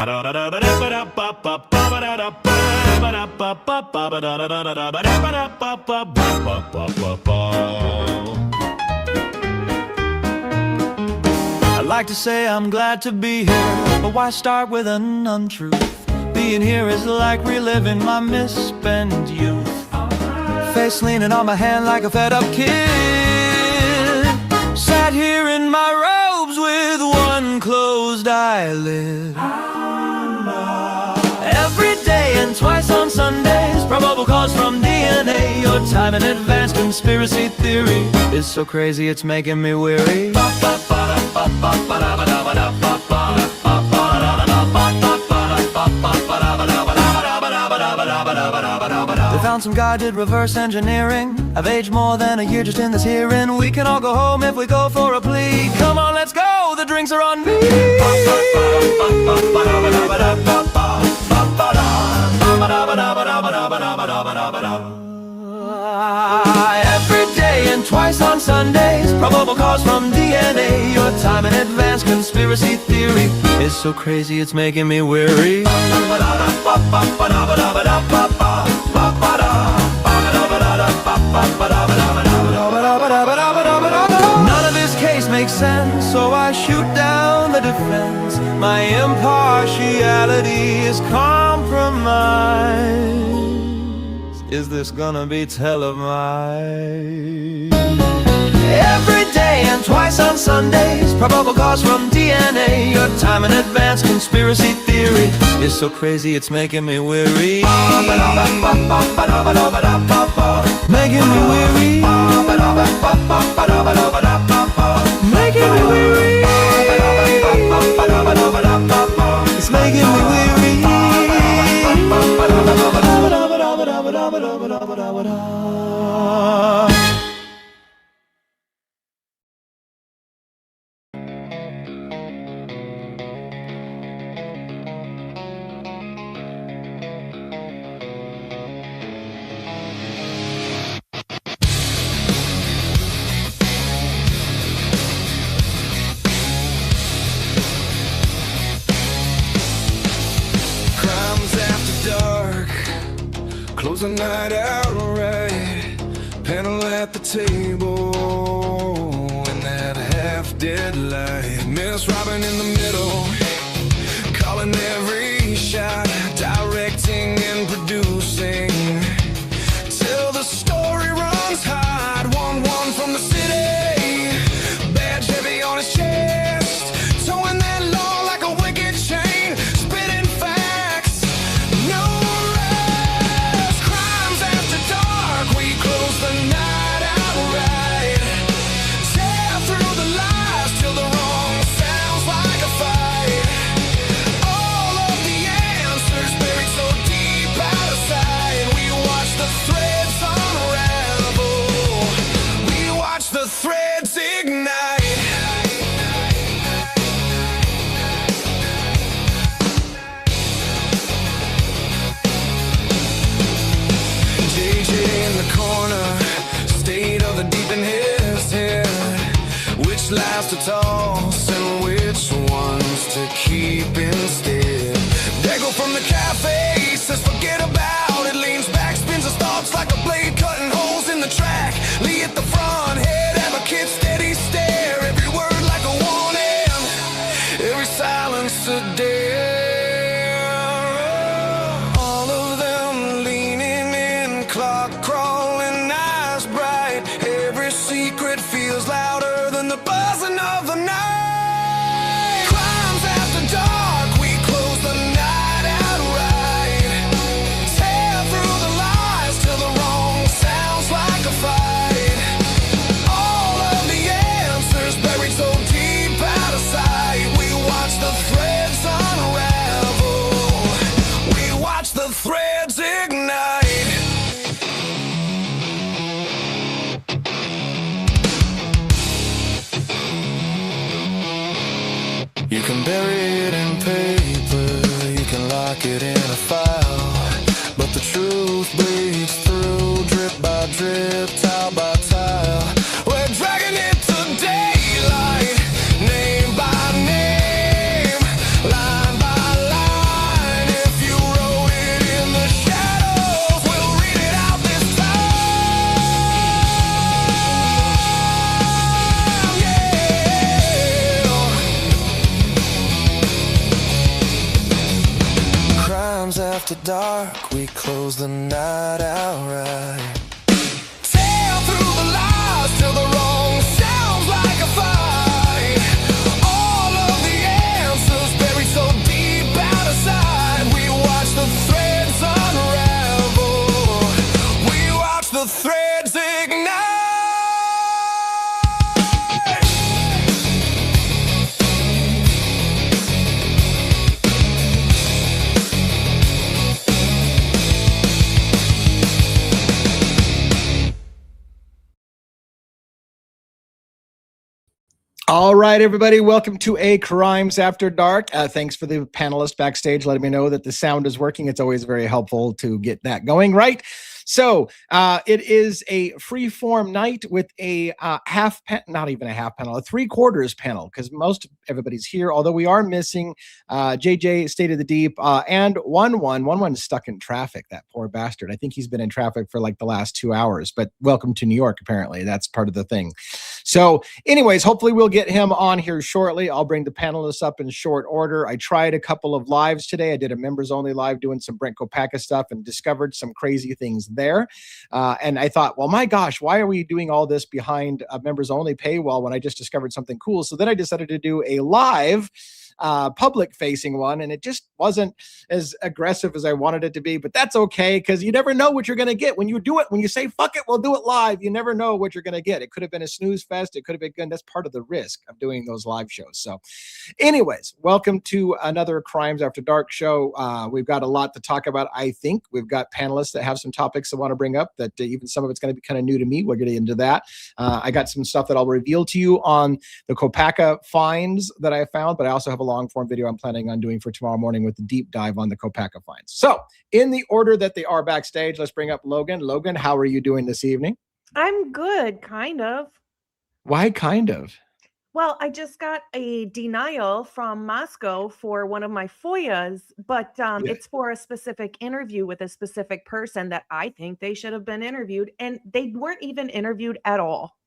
I'd like to say I'm glad to be here, but why start with an untruth? Being here is like reliving my misspent youth. Face leaning on my hand like a fed-up kid. Sat here in my robes with one closed eyelid. Every day and twice on Sundays, probable cause from DNA. Your time in advance conspiracy theory is so crazy it's making me weary. They found some guy did reverse engineering. I've aged more than a year just in this hearing. We can all go home if we go for a plea. Come on, let's go, the drinks are on me. Every day and twice on Sundays, probable cause from DNA. Your time in advance conspiracy theory is so crazy it's making me weary. None of this case makes sense, so I shoot down the defense. My impartiality is compromised. Is this gonna be televised? Every day and twice on Sundays, probable cause from DNA. Your time in advance conspiracy theory is so crazy it's making me weary. Making me weary. Making me weary. It's making me weary. Close the night out right, panel at the table in that half-dead light. Miss Robin in the middle, calling every shot, directing and producing, till the story runs hot. 1-1 from the city, badge heavy on his chest, towing that law like a wicked chain, spitting facts, no rest. Crimes after dark, we close the night out right, tear through the lies till the wrong sounds like a fight. All of the answers buried so deep out of sight. We watch the threads unravel, we watch the threads ignite. JJ in the corner, state of the deep in his head. Which lies to toss and which ones to keep instead. Dago from the cafe says forget about it, leans back, spins his thoughts like a blade cutting holes in the track. Lee at the front, head advocate, steady stare, every word like a warning, every silence a dare. All of them leaning in, clock crawling, eyes bright. Every secret feels louder than the buzzing of the night. Crimes after dark, we close the night out right, tear through the lies till the wrong sounds like a fight. All of the answers buried so deep out of sight. We watch the threads unravel, we watch the threads ignite. You can bury it in paper, you can lock it in a file, but the truth bleeds through, drip by drip, tile by tile. We're dragging it to daylight, name by name, line by line. dark, we close the night outright. Tear through the lies till the wrong sounds like a fight. All of the answers buried so deep out of sight. We watch the threads unravel. We watch the threads ignite. All right, everybody, welcome to A Crimes After Dark. Thanks for the panelists backstage letting me know that the sound is working. It's always very helpful to get that going right. So it is a free-form night with a not even a half panel, a three-quarters panel, because most everybody's here, although we are missing JJ, State of the Deep, and one stuck in traffic, that poor bastard. I think he's been in traffic for like the last 2 hours, but welcome to New York, apparently. That's part of the thing. So anyways, hopefully we'll get him on here shortly. I'll bring the panelists up in short order. I tried a couple of lives today. I did a members-only live doing some Brent Kopacka stuff and discovered some crazy things there. And I thought, well, my gosh, why are we doing all this behind a members-only paywall when I just discovered something cool? So then I decided to do a live public-facing one, and it just wasn't as aggressive as I wanted it to be, but that's okay, because you never know what you're going to get when you do it. When you say, fuck it, we'll do it live, you never know what you're going to get. It could have been a snooze fest. It could have been good. That's part of the risk of doing those live shows. So anyways, welcome to another Crimes After Dark show. We've got a lot to talk about. I think we've got panelists that have some topics they want to bring up that even some of it's going to be kind of new to me. We'll get into that. I got some stuff that I'll reveal to you on the Kopacka finds that I found, but I also have a long form video I'm planning on doing for tomorrow morning with the deep dive on the Kopacka finds. So in the order that they are backstage, let's bring up Logan. Logan, how are you doing this evening? I'm good, kind of. Why kind of? Well, I just got a denial from Moscow for one of my FOIAs, but it's for a specific interview with a specific person that I think they should have been interviewed, and they weren't even interviewed at all.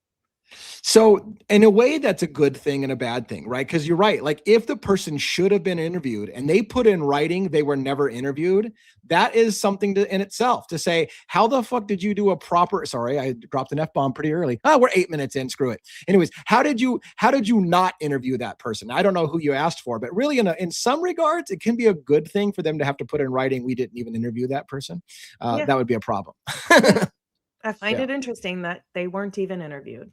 So in a way, that's a good thing and a bad thing, right? Because you're right. Like if the person should have been interviewed and they put in writing they were never interviewed, that is something in itself to say, how the fuck did you do a proper, sorry, I dropped an F-bomb pretty early. Oh, we're 8 minutes in, screw it. Anyways, how did you not interview that person? I don't know who you asked for, but really in some regards, it can be a good thing for them to have to put in writing, we didn't even interview that person. That would be a problem. I find it interesting that they weren't even interviewed.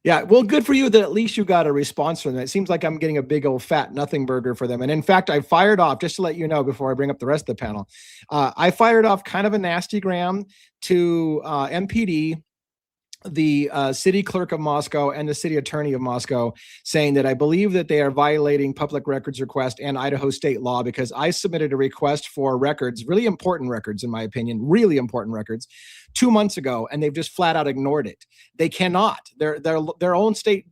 Yeah, well, good for you that at least you got a response from them. It seems like I'm getting a big old fat nothing burger for them. And in fact, I fired off, just to let you know before I bring up the rest of the panel, I fired off kind of a nasty gram to MPD, the city clerk of Moscow and the city attorney of Moscow, saying that I believe that they are violating public records request and Idaho state law because I submitted a request for records, really important records, in my opinion, really important records, 2 months ago, and they've just flat out ignored it. They cannot. Their own state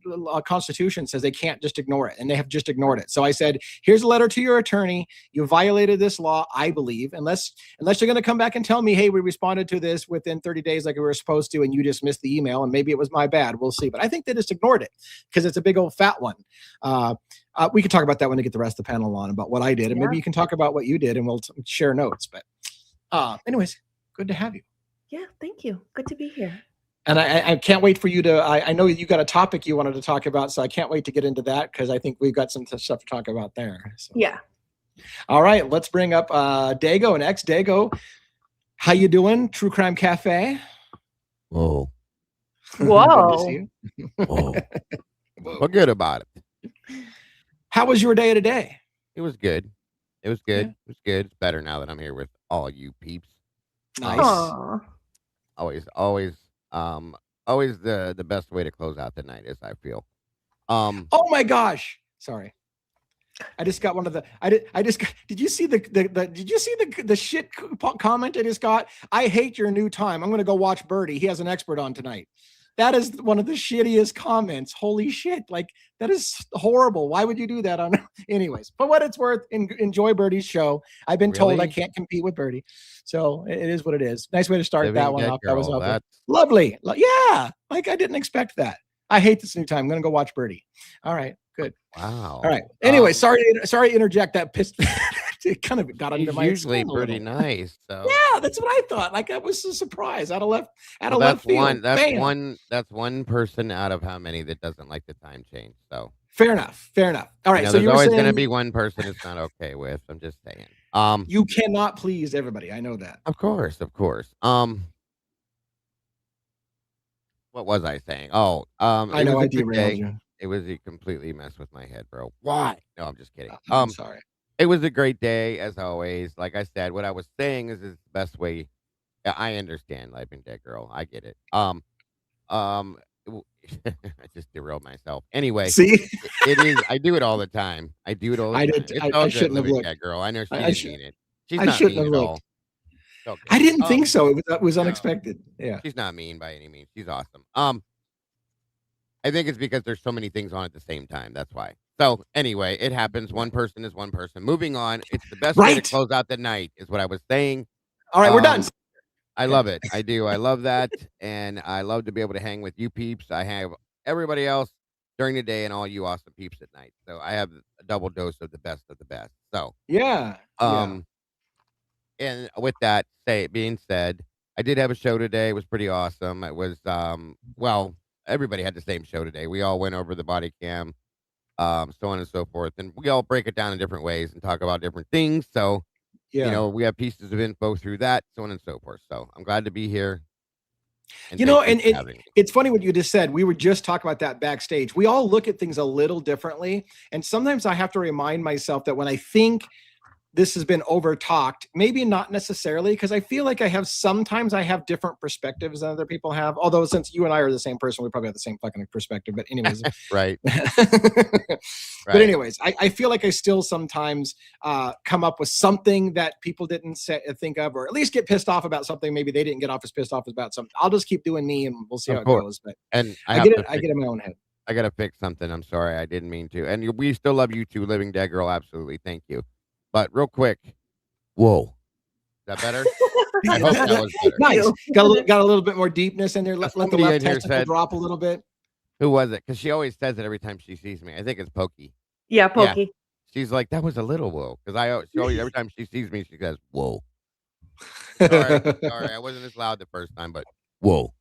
constitution says they can't just ignore it, and they have just ignored it. So I said, here's a letter to your attorney. You violated this law, I believe, unless you're going to come back and tell me, hey, we responded to this within 30 days like we were supposed to, and you dismissed the email, and maybe it was my bad. We'll see. But I think they just ignored it because it's a big old fat one. We can talk about that when we get the rest of the panel on about what I did, and maybe you can talk about what you did, and we'll share notes. But anyways, good to have you. Yeah, thank you. Good to be here. And I can't wait for you to, I know you got a topic you wanted to talk about, so I can't wait to get into that because I think we've got some stuff to talk about there. So. Yeah. All right, let's bring up Dago and Dago. How you doing, True Crime Cafe? Whoa. Whoa. Whoa. Forget about it. How was your day today? It was good. It was good. It was good. It's better now that I'm here with all you peeps. Nice. Aww. Always the best way to close out the night is, I feel. Oh my gosh. Sorry. I just got one of the, did you see the shit comment I just got? I hate your new time. I'm going to go watch Birdie. He has an expert on tonight. That is one of the shittiest comments. Holy shit. Like, that is horrible. Why would you do that? Anyways, but what it's worth, enjoy Birdie's show. I've been told I can't compete with Birdie. So it is what it is. Nice way to start that one off. That was lovely. Yeah. Like, I didn't expect that. I hate this new time. I'm going to go watch Birdie. All right. Good. Wow. All right. Anyway, sorry to interject that pissed. it kind of got under He's my usually skin a pretty little. nice. So Yeah, that's what I thought. Like I was so surprised out of left well, field. Bam. that's one person out of how many that doesn't like the time change. So Fair enough. Fair enough. All right. So there's you were always going to saying be one person it's not okay with. I'm just saying. you cannot please everybody. I know that. Of course. What was I saying? Oh, I it know was I a good derailed day. you. It was a completely messed with my head, bro. Why? No, I'm just kidding. I'm sorry. It was a great day as always. Like I said, what I was saying is the best way. I understand life and dead girl. I get it. I just derailed myself. Anyway, See, it is. I do it all the time. I do it all the I time. did. It's all I good, shouldn't have living looked. dead girl. I know she I didn't mean it. She's I not shouldn't mean have at looked. all. It's okay. I didn't think so. It was unexpected. Yeah. She's not mean by any means. She's awesome. I think it's because there's so many things on at the same time. That's why. So anyway, it happens. One person is one person. Moving on. It's the best way to close out the night, is what I was saying. All right, we're done. I love it. I do. I love that, and I love to be able to hang with you peeps. I have everybody else during the day, and all you awesome peeps at night. So I have a double dose of the best of the best. So Yeah. and with that being said, I did have a show today. It was pretty awesome. It was well, everybody had the same show today. We all went over the body cam, so on and so forth, and we all break it down in different ways and talk about different things. So Yeah. we have pieces of info through that, so on and so forth. So I'm glad to be here. And it's funny what you just said. We were just talking about that backstage. We all look at things a little differently, and sometimes I have to remind myself that when I think this has been over talked, maybe not necessarily, because I feel like sometimes I have different perspectives than other people have. Although since you and I are the same person, we probably have the same fucking perspective. But anyways, right. But anyways, I feel like I still sometimes come up with something that people didn't think of, or at least get pissed off about something. Maybe they didn't get off as pissed off about something. I'll just keep doing me, and we'll see how it goes. But and I get it. I get in my own head. I gotta fix something. I'm sorry, I didn't mean to. And we still love you too, Living Dead Girl. Absolutely, thank you. But real quick, whoa, is that better? I hope that was better. Nice. Got a little bit more deepness in there. Let the left testicle drop a little bit. Who was it? Because she always says it every time she sees me. I think it's Pokey. Yeah, Pokey. Yeah. She's like, that was a little whoa. Because she always, every time she sees me, she goes, whoa. Sorry, I wasn't as loud the first time, but whoa.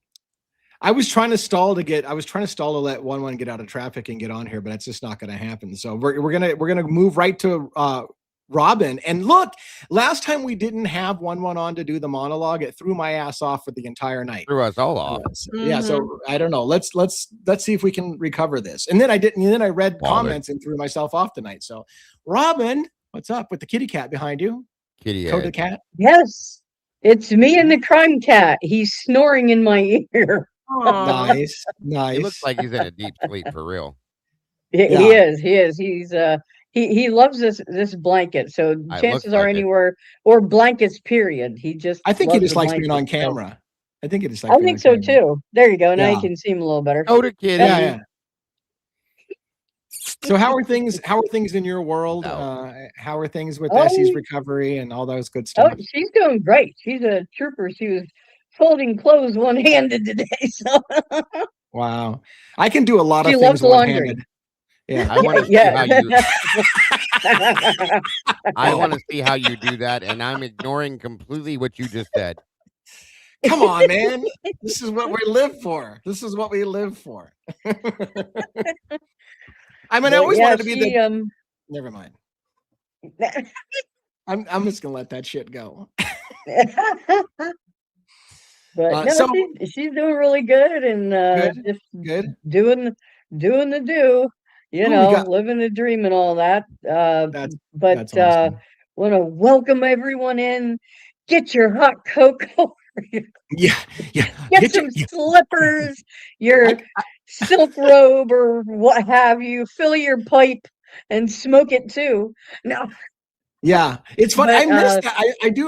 I was trying to stall to let one get out of traffic and get on here, but it's just not going to happen. So we're gonna move right to Robin. And look, last time we didn't have one on to do the monologue. It threw my ass off for the entire night. Threw us all off. Yeah. So I don't know. Let's see if we can recover this. And then I read comments and threw myself off tonight. So Robin, what's up with the kitty cat behind you? Coda cat. Yes, it's me and the crime cat. He's snoring in my ear. Nice. It looks like he's in a deep sleep for real. He is. He loves this blanket. So chances are anywhere or blankets period. I think he just likes being on camera. I think he just likes. I think so too. There you go. Now you can see him a little better. Coda kitty. Yeah. So how are things in your world? How are things with Essie's recovery and all those good stuff? Oh, she's doing great. She's a trooper. She was folding clothes one-handed today. So wow. I can do a lot of things one-handed. Yeah. I want to see how you I want to see how you do that, and I'm ignoring completely what you just said. Come on, man. This is what we live for. I mean, I always wanted to be never mind. I'm just gonna let that shit go. But she's doing really good, and just doing the do, living the dream and all that. That's awesome. Want to welcome everyone in. Get your hot cocoa. Yeah. Get some slippers, your silk robe, or what have you. Fill your pipe and smoke it too. No. Yeah, it's funny. I miss that. I do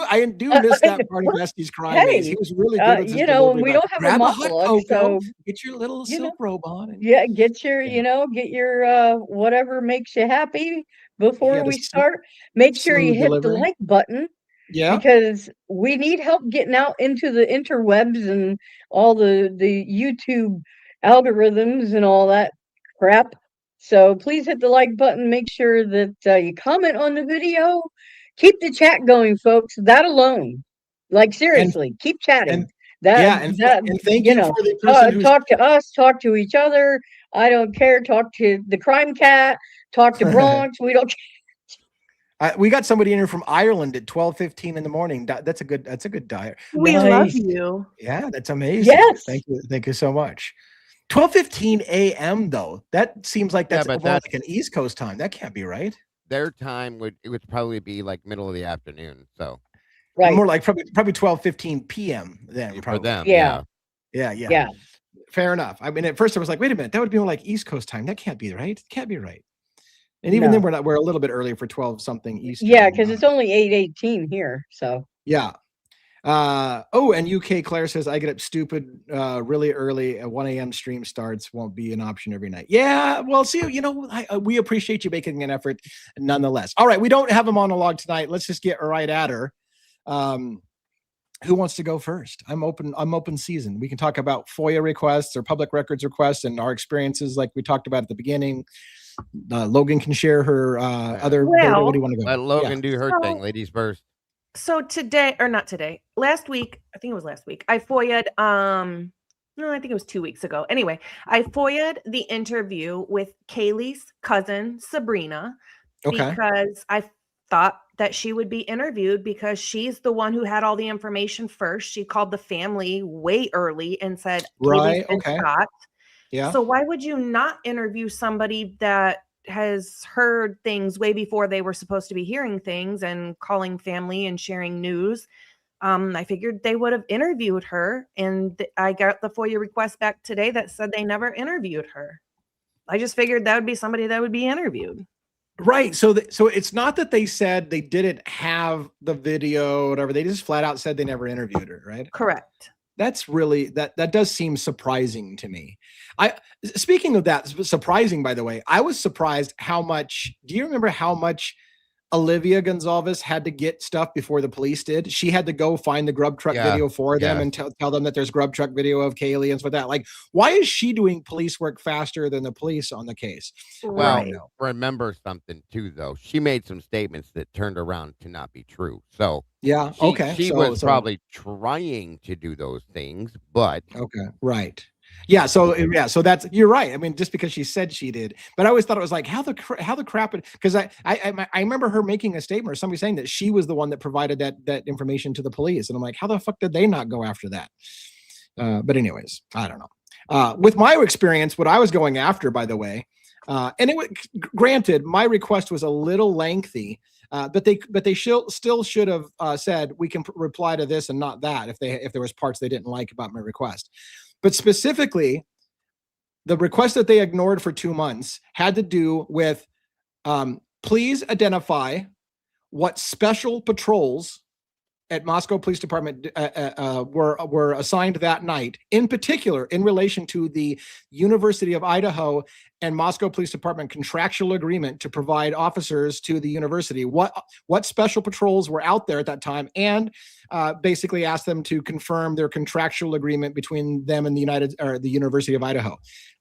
miss that part of Essie's crime days. He was really good at this. And we don't have a monologue, so get your little silk robe on. And, get your whatever makes you happy before we start. Make sure you hit the like button. Yeah, because we need help getting out into the interwebs and all the YouTube algorithms and all that crap. So please hit the like button. Make sure that you comment on the video, keep the chat going, folks. That alone, like seriously, keep chatting. And thank you for the person who's talk to us, talk to each other. I don't care. Talk to the crime cat. Talk to Bronx. We don't. We got somebody in here from Ireland at 12:15 in the morning. That's a good diet. We love you. Yeah, that's amazing. Yes. Thank you so much. 12:15 a.m. though. That seems like that's like an East Coast time. That can't be right. Their time would probably be like middle of the afternoon. So more like probably 12:15 p.m. then for them. Yeah. Fair enough. I mean, at first I was like, wait a minute, that would be more like East Coast time. That can't be right. It can't be right. And even then we're a little bit earlier for 12 something Eastern. Yeah, because it's only 8:18 here. So yeah. And UK Claire says I get up stupid really early at 1 a.m. stream starts won't be an option every night. Yeah, well, see, we appreciate you making an effort nonetheless. All right, we don't have a monologue tonight. Let's just get right at her. Who wants to go first? I'm open season. We can talk about FOIA requests or public records requests and our experiences like we talked about at the beginning. Logan can share her other. What do you want to go? Let Logan do her thing. Ladies first. So last week, I think it was last week, I FOIA'd, no, I think it was 2 weeks ago. Anyway, I FOIA'd the interview with Kiely's cousin, Sabrina, because I thought that she would be interviewed because she's the one who had all the information first. She called the family way early and said, right, shot. Yeah. So why would you not interview somebody that has heard things way before they were supposed to be hearing things and calling family and sharing news? I figured they would have interviewed her, and I got the FOIA request back today that said they never interviewed her. I just figured that would be somebody that would be interviewed. Right. So it's not that they said they didn't have the video or whatever. They just flat out said they never interviewed her, right? Correct. That's really that does seem surprising to me. Speaking of that, surprising, by the way, I was surprised how much. Do you remember how much Olivia Gonzalez had to get stuff before the police did? She had to go find the grub truck video for them and tell them that there's grub truck video of Kiely and stuff like that. Like, why is she doing police work faster than the police on the case? Well, remember something too, though. She made some statements that turned around to not be true. So yeah, she was probably trying to do those things, but right. Yeah, so that's, you're right. I mean, just because she said she did, but I always thought it was like how the crap, because I remember her making a statement or somebody saying that she was the one that provided that information to the police, and I'm like, how the fuck did they not go after that? But anyways, I don't know. With my experience, what I was going after, by the way, and it was granted, my request was a little lengthy. But they still should have said we can reply to this and not that if there was parts they didn't like about my request. But specifically, the request that they ignored for 2 months had to do with please identify what special patrols at Moscow Police Department were assigned that night, in particular in relation to the University of Idaho and Moscow Police Department contractual agreement to provide officers to the university. What special patrols were out there at that time, and basically asked them to confirm their contractual agreement between them and the University of Idaho.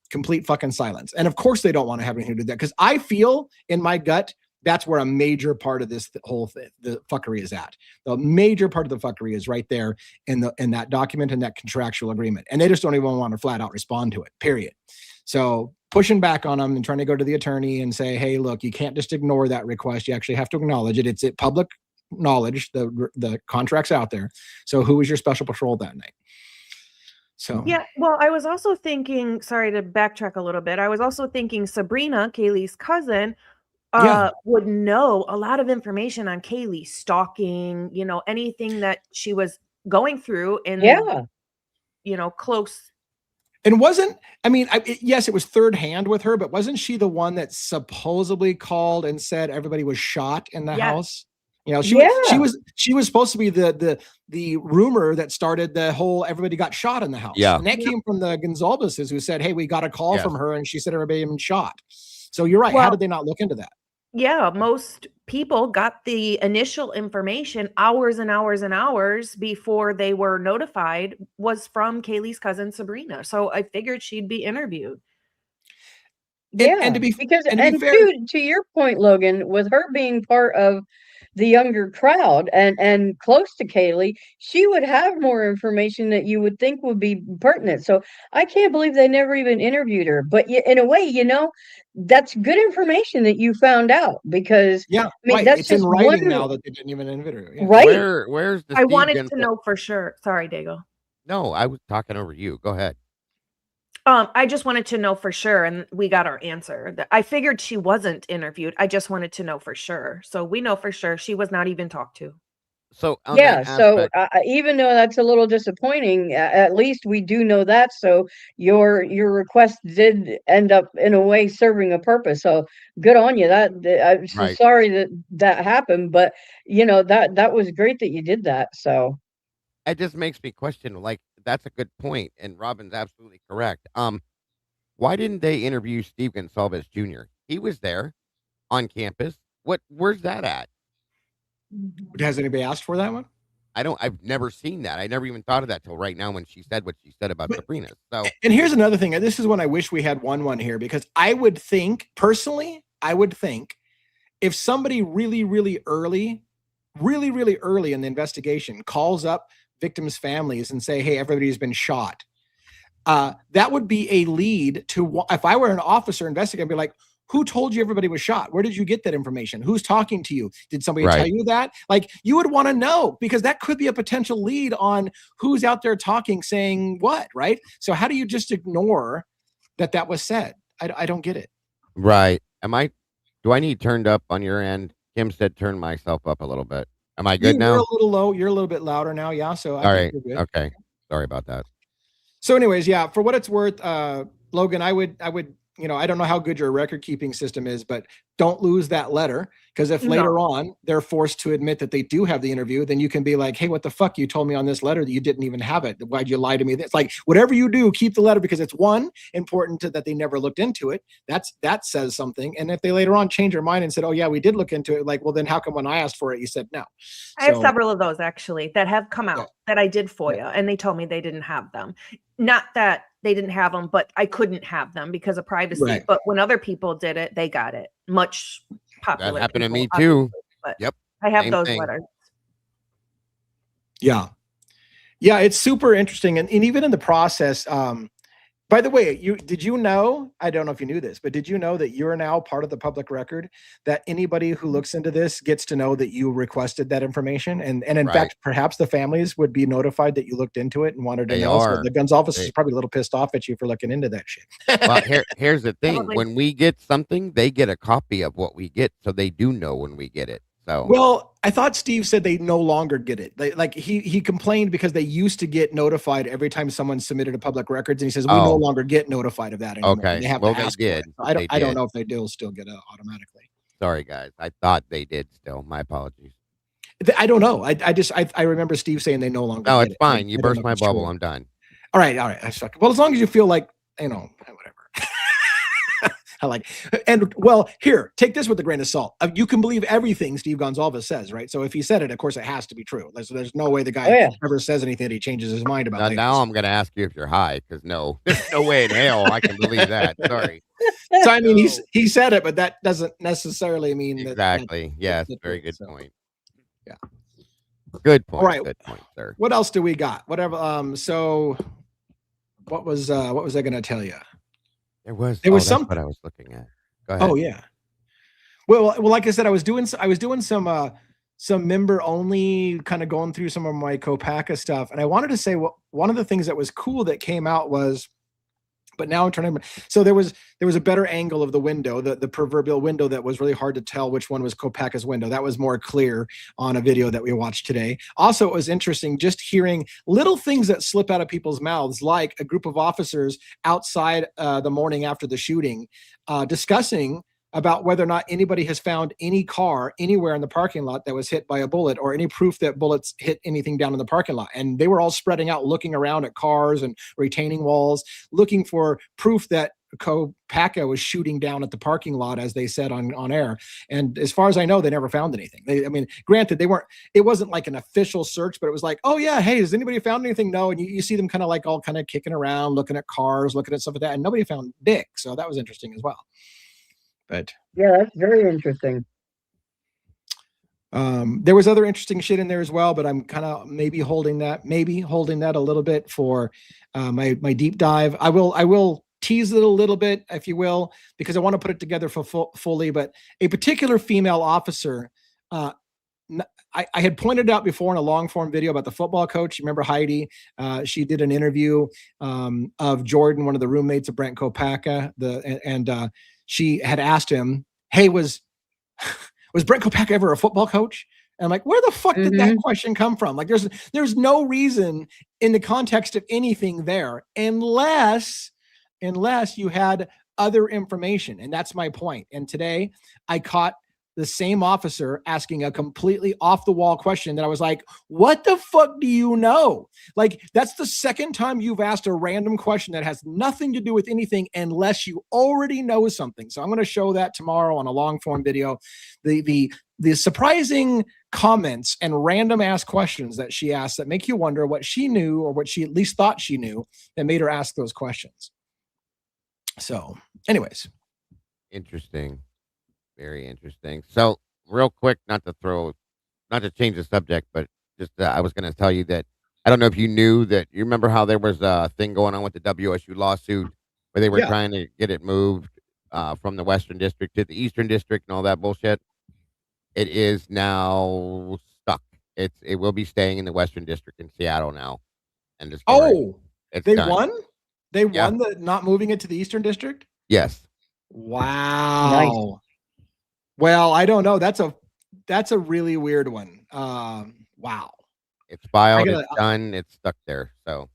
Complete fucking silence. And of course they don't want to have anything to do with that, because I feel in my gut that's where a major part of this whole thing, the fuckery, is at. The major part of the fuckery is right there in that document and that contractual agreement. And they just don't even want to flat out respond to it, period. So pushing back on them and trying to go to the attorney and say, hey, look, you can't just ignore that request. You actually have to acknowledge it. It's public knowledge. The contract's out there. So who was your special patrol that night? So yeah, well, I was also thinking, sorry to backtrack a little bit. I was also thinking Sabrina, Kiely's cousin, would know a lot of information on Kiely stalking, anything that she was going through in, close. And yes, it was third hand with her, but wasn't she the one that supposedly called and said everybody was shot in the house? She was supposed to be the rumor that started the whole everybody got shot in the house. Yeah. And that came from the Gonzalez's, who said, hey, we got a call from her and she said everybody had been shot. So you're right. How did they not look into that? Yeah, most people got the initial information hours and hours and hours before they were notified was from Kiely's cousin Sabrina. So I figured she'd be interviewed. Yeah, and to be fair, to your point, Logan, with her being part of the younger crowd and close to Kiely, she would have more information that you would think would be pertinent. So I can't believe they never even interviewed her. But in a way, that's good information that you found out, because I mean, that's it's just in writing one, now that they didn't even interview her. Yeah. right? Where's the I Steve wanted to Gensel? know for sure. Sorry, Dago. No, I was talking over you. Go ahead. I just wanted to know for sure, and we got our answer. I figured she wasn't interviewed. I just wanted to know for sure. So we know for sure she was not even talked to. So on Yeah, that so aspect, even though that's a little disappointing, at least we do know that. So your request did end up in a way serving a purpose. So good on you. I'm so right? sorry that happened, but that was great that you did that. So It just makes me question. Like, that's a good point, and Robin's absolutely correct. Why didn't they interview Steve Gonsalves Jr.? He was there on campus. Where's that at? Has anybody asked for that one? I've never seen that. I never even thought of that till right now when she said what she said about Sabrina. So, and here's another thing. This is when I wish we had one here, because I would think personally, if somebody really early in the investigation calls up victims' families and say, hey, everybody's been shot, that would be a lead to, if I were an officer investigating, I'd be like, who told you everybody was shot? Where did you get that information? Who's talking to you? Did somebody tell you that? Like, you would want to know, because that could be a potential lead on who's out there talking, saying what, right? So how do you just ignore that was said? I don't get it. right. Do I need turned up on your end? Kim said turn myself up a little bit. Am I good now? You're a little low. You're a little bit louder now. Yeah. So all right. Okay. Sorry about that. So anyways, yeah, for what it's worth, Logan, I would, I don't know how good your record keeping system is, but don't lose that letter, because if later on they're forced to admit that they do have the interview, then you can be like, hey, what the fuck? You told me on this letter that you didn't even have it. Why'd you lie to me? It's like, whatever you do, keep the letter, because it's important that they never looked into it. That says something. And if they later on change their mind and said, oh yeah, we did look into it, like, well, then how come when I asked for it, you said no? I have several of those actually that have come out that I did FOIA, and they told me they didn't have them. Not that they didn't have them, but I couldn't have them because of privacy. Right. But when other people did it, they got it. Much popular. That happened to me too. But yep. I have those letters. Yeah. Yeah, it's super interesting. And even in the process, by the way, did you know, I don't know if you knew this, but did you know that you're now part of the public record, that anybody who looks into this gets to know that you requested that information? And in fact, perhaps the families would be notified that you looked into it and wanted to know. So the guns office is probably a little pissed off at you for looking into that shit. Well, here's the thing. When we get something, they get a copy of what we get. So they do know when we get it. So, well, I thought Steve said they no longer get it. He complained because they used to get notified every time someone submitted a public records, and he says we no longer get notified of that anymore. Okay, they have well, to ask they did. I don't know if they do still get it automatically. Sorry, guys. I thought they did still. My apologies. I don't know. I remember Steve saying they no longer. No, get it's fine. You burst my bubble. True. I'm done. All right. Well, as long as you feel like whatever. Here, take this with a grain of salt. You can believe everything Steve Gonsalves says, right? So if he said it, of course, it has to be true. There's no way the guy ever says anything that he changes his mind about. Now I'm going to ask you if you're high, because there's no way in hell I can believe that. Sorry. So I mean, he said it, but that doesn't necessarily mean exactly. Yes, very good point. Yeah, good point. All right, good point, sir. What else do we got? Whatever. So what was I going to tell you? There was something what I was looking at. Go ahead. Oh yeah. Well, like I said, I was doing some member only, kind of going through some of my Kopacka stuff, and I wanted to say one of the things that was cool that came out was, but now I'm trying to. So there was a better angle of the window, the proverbial window that was really hard to tell which one was Kopacka's window. That was more clear on a video that we watched today. Also, it was interesting just hearing little things that slip out of people's mouths, like a group of officers outside the morning after the shooting, discussing about whether or not anybody has found any car anywhere in the parking lot that was hit by a bullet, or any proof that bullets hit anything down in the parking lot. And they were all spreading out, looking around at cars and retaining walls, looking for proof that Kopacka was shooting down at the parking lot, as they said on air. And as far as I know, they never found anything. Granted, it wasn't like an official search, but it was like, oh yeah, hey, has anybody found anything? No. And you see them kind of like all kind of kicking around, looking at cars, looking at stuff like that. And nobody found dick. So that was interesting as well. But yeah, that's very interesting. There was other interesting shit in there as well, but I'm kind of maybe holding that a little bit for my deep dive. I will tease it a little bit, if you will, because I want to put it together fully. But a particular female officer, I had pointed out before in a long form video about the football coach. You remember Heidi? She did an interview of Jordan, one of the roommates of Brent Kopacka, and she had asked him, "Hey, was Brent Kopacka ever a football coach?" And I'm like, where the fuck did that question come from? Like, there's no reason in the context of anything there, unless you had other information. And that's my point. And today I caught the same officer asking a completely off the wall question that I was like, what the fuck do you know? Like, that's the second time you've asked a random question that has nothing to do with anything unless you already know something. So I'm going to show that tomorrow on a long form video. The surprising comments and random ass questions that she asked that make you wonder what she knew, or what she at least thought she knew, that made her ask those questions. So anyways. Interesting. Very interesting. So real quick, not to change the subject, but just I was going to tell you that I don't know if you knew that. You remember how there was a thing going on with the WSU lawsuit where they were trying to get it moved from the Western District to the Eastern District and all that bullshit? It is now stuck. It will be staying in the Western District in Seattle now. And it's they done. won? They won the not moving it to the Eastern District? Yes. Wow. Nice. Well, I don't know. That's a really weird one. Wow. It's filed. It's done. It's stuck there. So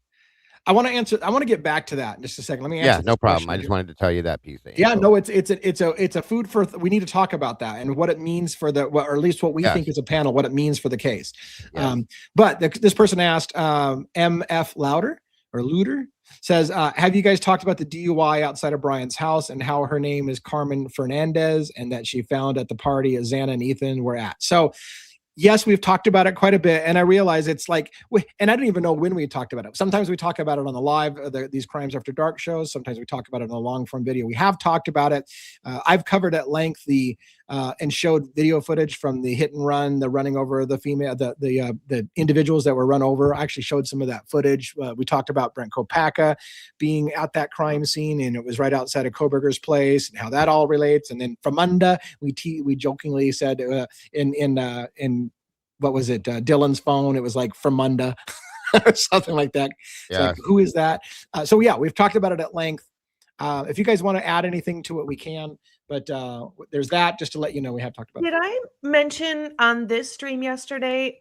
I want to get back to that in just a second. Let me answer. Yeah, no problem. I just wanted to tell you that piece. Yeah, no, it's a food for. We need to talk about that and what it means for or at least what we think as a panel, what it means for the case. Yes. But this person asked, MF Louder says, have you guys talked about the DUI outside of Brian's house and how her name is Carmen Fernandez and that she found at the party Xana and Ethan were at? So yes, we've talked about it quite a bit, and I realize it's like, and I don't even know when we talked about it. Sometimes we talk about it on the live, these Crimes After Dark shows. Sometimes we talk about it in a long form video. We have talked about it. I've covered at length and showed video footage from the hit and run, the running over the female, the individuals that were run over. I actually showed some of that footage. We talked about Brent Kopacka being at that crime scene, and it was right outside of Koberger's place, and how that all relates. And then Famunda, we jokingly said in what was it? Dylan's phone. It was like Famunda or something like that. Yeah. Like, who is that? So yeah, we've talked about it at length. If you guys want to add anything to it, we can. But there's that, just to let you know, we have talked about it. Did I mention on this stream yesterday,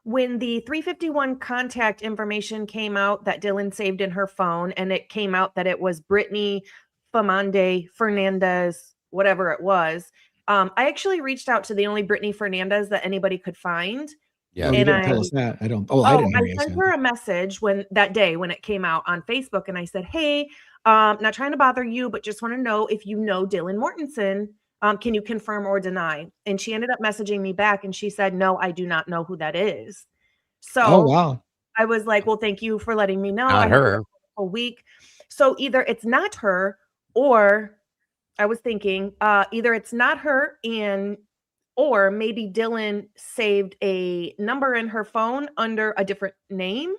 when the 351 contact information came out that Dylan saved in her phone, and it came out that it was Brittany Famande Fernandez, whatever it was. I actually reached out to the only Brittany Fernandez that anybody could find. Yeah, you didn't tell us that. I don't. Oh, I didn't. I sent her a message that day when it came out on Facebook, and I said, "Hey, not trying to bother you, but just want to know if you know Dylan Mortensen. Can you confirm or deny?" And she ended up messaging me back, and she said, "No, I do not know who that is." So, oh wow, I was like, "Well, thank you for letting me know." Not her. A week, so either it's not her, or I was thinking either it's not her, or maybe Dylan saved a number in her phone under a different name.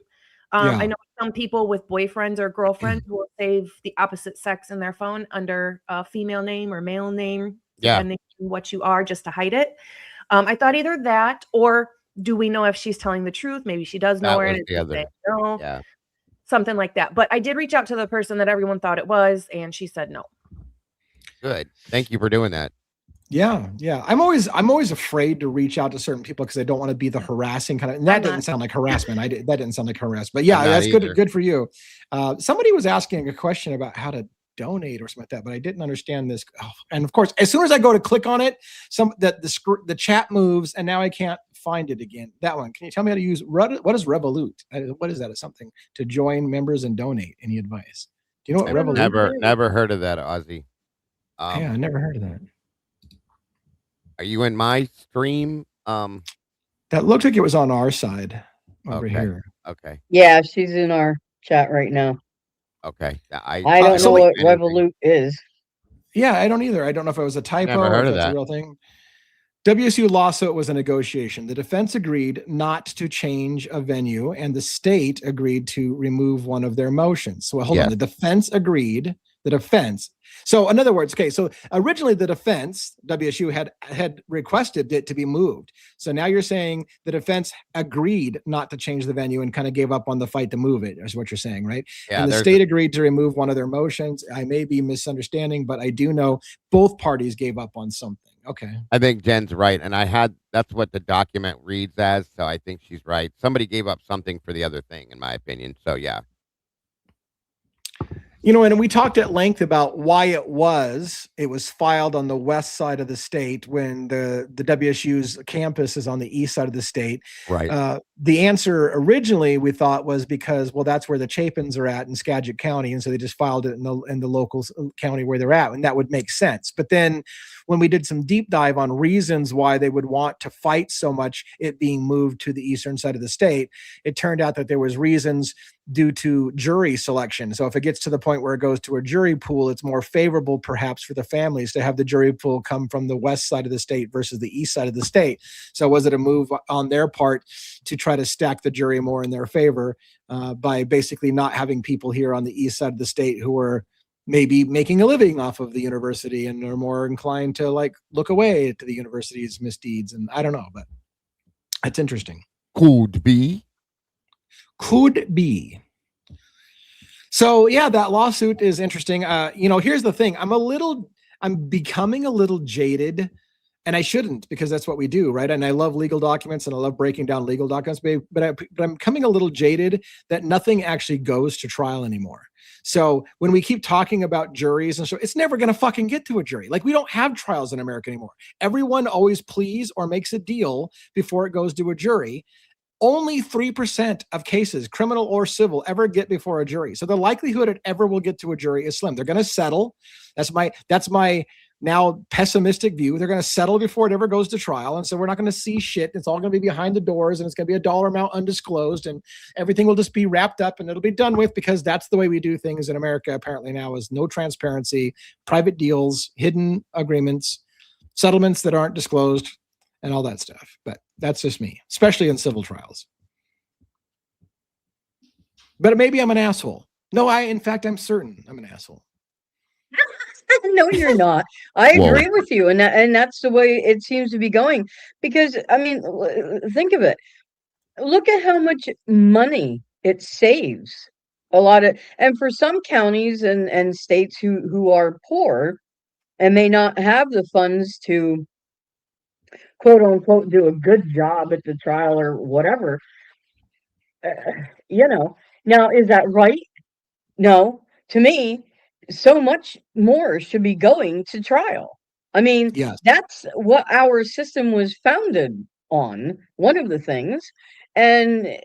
I know some people with boyfriends or girlfriends who will save the opposite sex in their phone under a female name or male name, depending on what you are, just to hide it. I thought either that, or do we know if she's telling the truth? Maybe she does know her, and no, something like that. But I did reach out to the person that everyone thought it was, and she said no. Good. Thank you for doing that. Yeah. I'm always afraid to reach out to certain people because I don't want to be the harassing kind of. And that didn't sound like harassment. That didn't sound like harassment. But yeah, that's either. Good for you. Somebody was asking a question about how to donate or something like that, but I didn't understand this. Oh, and of course, as soon as I go to click on it, the chat moves, and now I can't find it again. That one. Can you tell me how to use? What is Revolut? What is that? It's something to join members and donate. Any advice? Do you know what Revolut? Never heard of that, Ozzy. Yeah, I never heard of that. Are you in my stream? That looked like it was on our side over here. Okay. Yeah, she's in our chat right now. Okay. I don't know what Revolut is. Yeah, I don't either. I don't know if it was a typo Never heard or if of that's that. a real thing. WSU lawsuit was a negotiation. The defense agreed not to change a venue, and the state agreed to remove one of their motions. So hold on. The defense agreed. The defense. So in other words, okay, so originally the defense, WSU, had requested it to be moved. So now you're saying the defense agreed not to change the venue and kind of gave up on the fight to move it, is what you're saying, right? Yeah, and the state agreed to remove one of their motions. I may be misunderstanding, but I do know both parties gave up on something. Okay. I think Jen's right. And that's what the document reads as. So I think she's right. Somebody gave up something for the other thing, in my opinion. So yeah. You know, and we talked at length about why it was filed on the west side of the state when the WSU's campus is on the east side of the state. Right. The answer originally we thought was because, well, that's where the Chapins are at in Skagit County. And so they just filed it in the local county where they're at. And that would make sense. But then when we did some deep dive on reasons why they would want to fight so much it being moved to the eastern side of the state, it turned out that there was reasons due to jury selection. So if it gets to the point where it goes to a jury pool, it's more favorable perhaps for the families to have the jury pool come from the west side of the state versus the east side of the state. So was it a move on their part to try to stack the jury more in their favor by basically not having people here on the east side of the state who are maybe making a living off of the university and are more inclined to like look away to the university's misdeeds? And I don't know, but that's interesting. Could be. So yeah, that lawsuit is interesting. Here's the thing. I'm becoming a little jaded, and I shouldn't, because that's what we do, right? And I love legal documents and I love breaking down legal documents, but I'm becoming a little jaded that nothing actually goes to trial anymore. So when we keep talking about juries and so, it's never going to fucking get to a jury. Like, we don't have trials in America anymore. Everyone always pleads or makes a deal before it goes to a jury. Only 3% of cases, criminal or civil, ever get before a jury. So the likelihood it ever will get to a jury is slim. They're going to settle. That's my now pessimistic view. They're going to settle before it ever goes to trial. And so we're not going to see shit. It's all going to be behind the doors, and it's going to be a dollar amount undisclosed, and everything will just be wrapped up and it'll be done with, because that's the way we do things in America apparently now, is no transparency, private deals, hidden agreements, settlements that aren't disclosed, and all that stuff. But that's just me, especially in civil trials. But maybe I'm an asshole. No, in fact, I'm certain I'm an asshole. No, you're not. I agree with you. And that's the way it seems to be going. Because, I mean, think of it. Look at how much money it saves. And for some counties and states who are poor and may not have the funds to, quote unquote, do a good job at the trial or whatever. Now, is that right? No. To me, so much more should be going to trial. I mean, yes. That's what our system was founded on, one of the things. And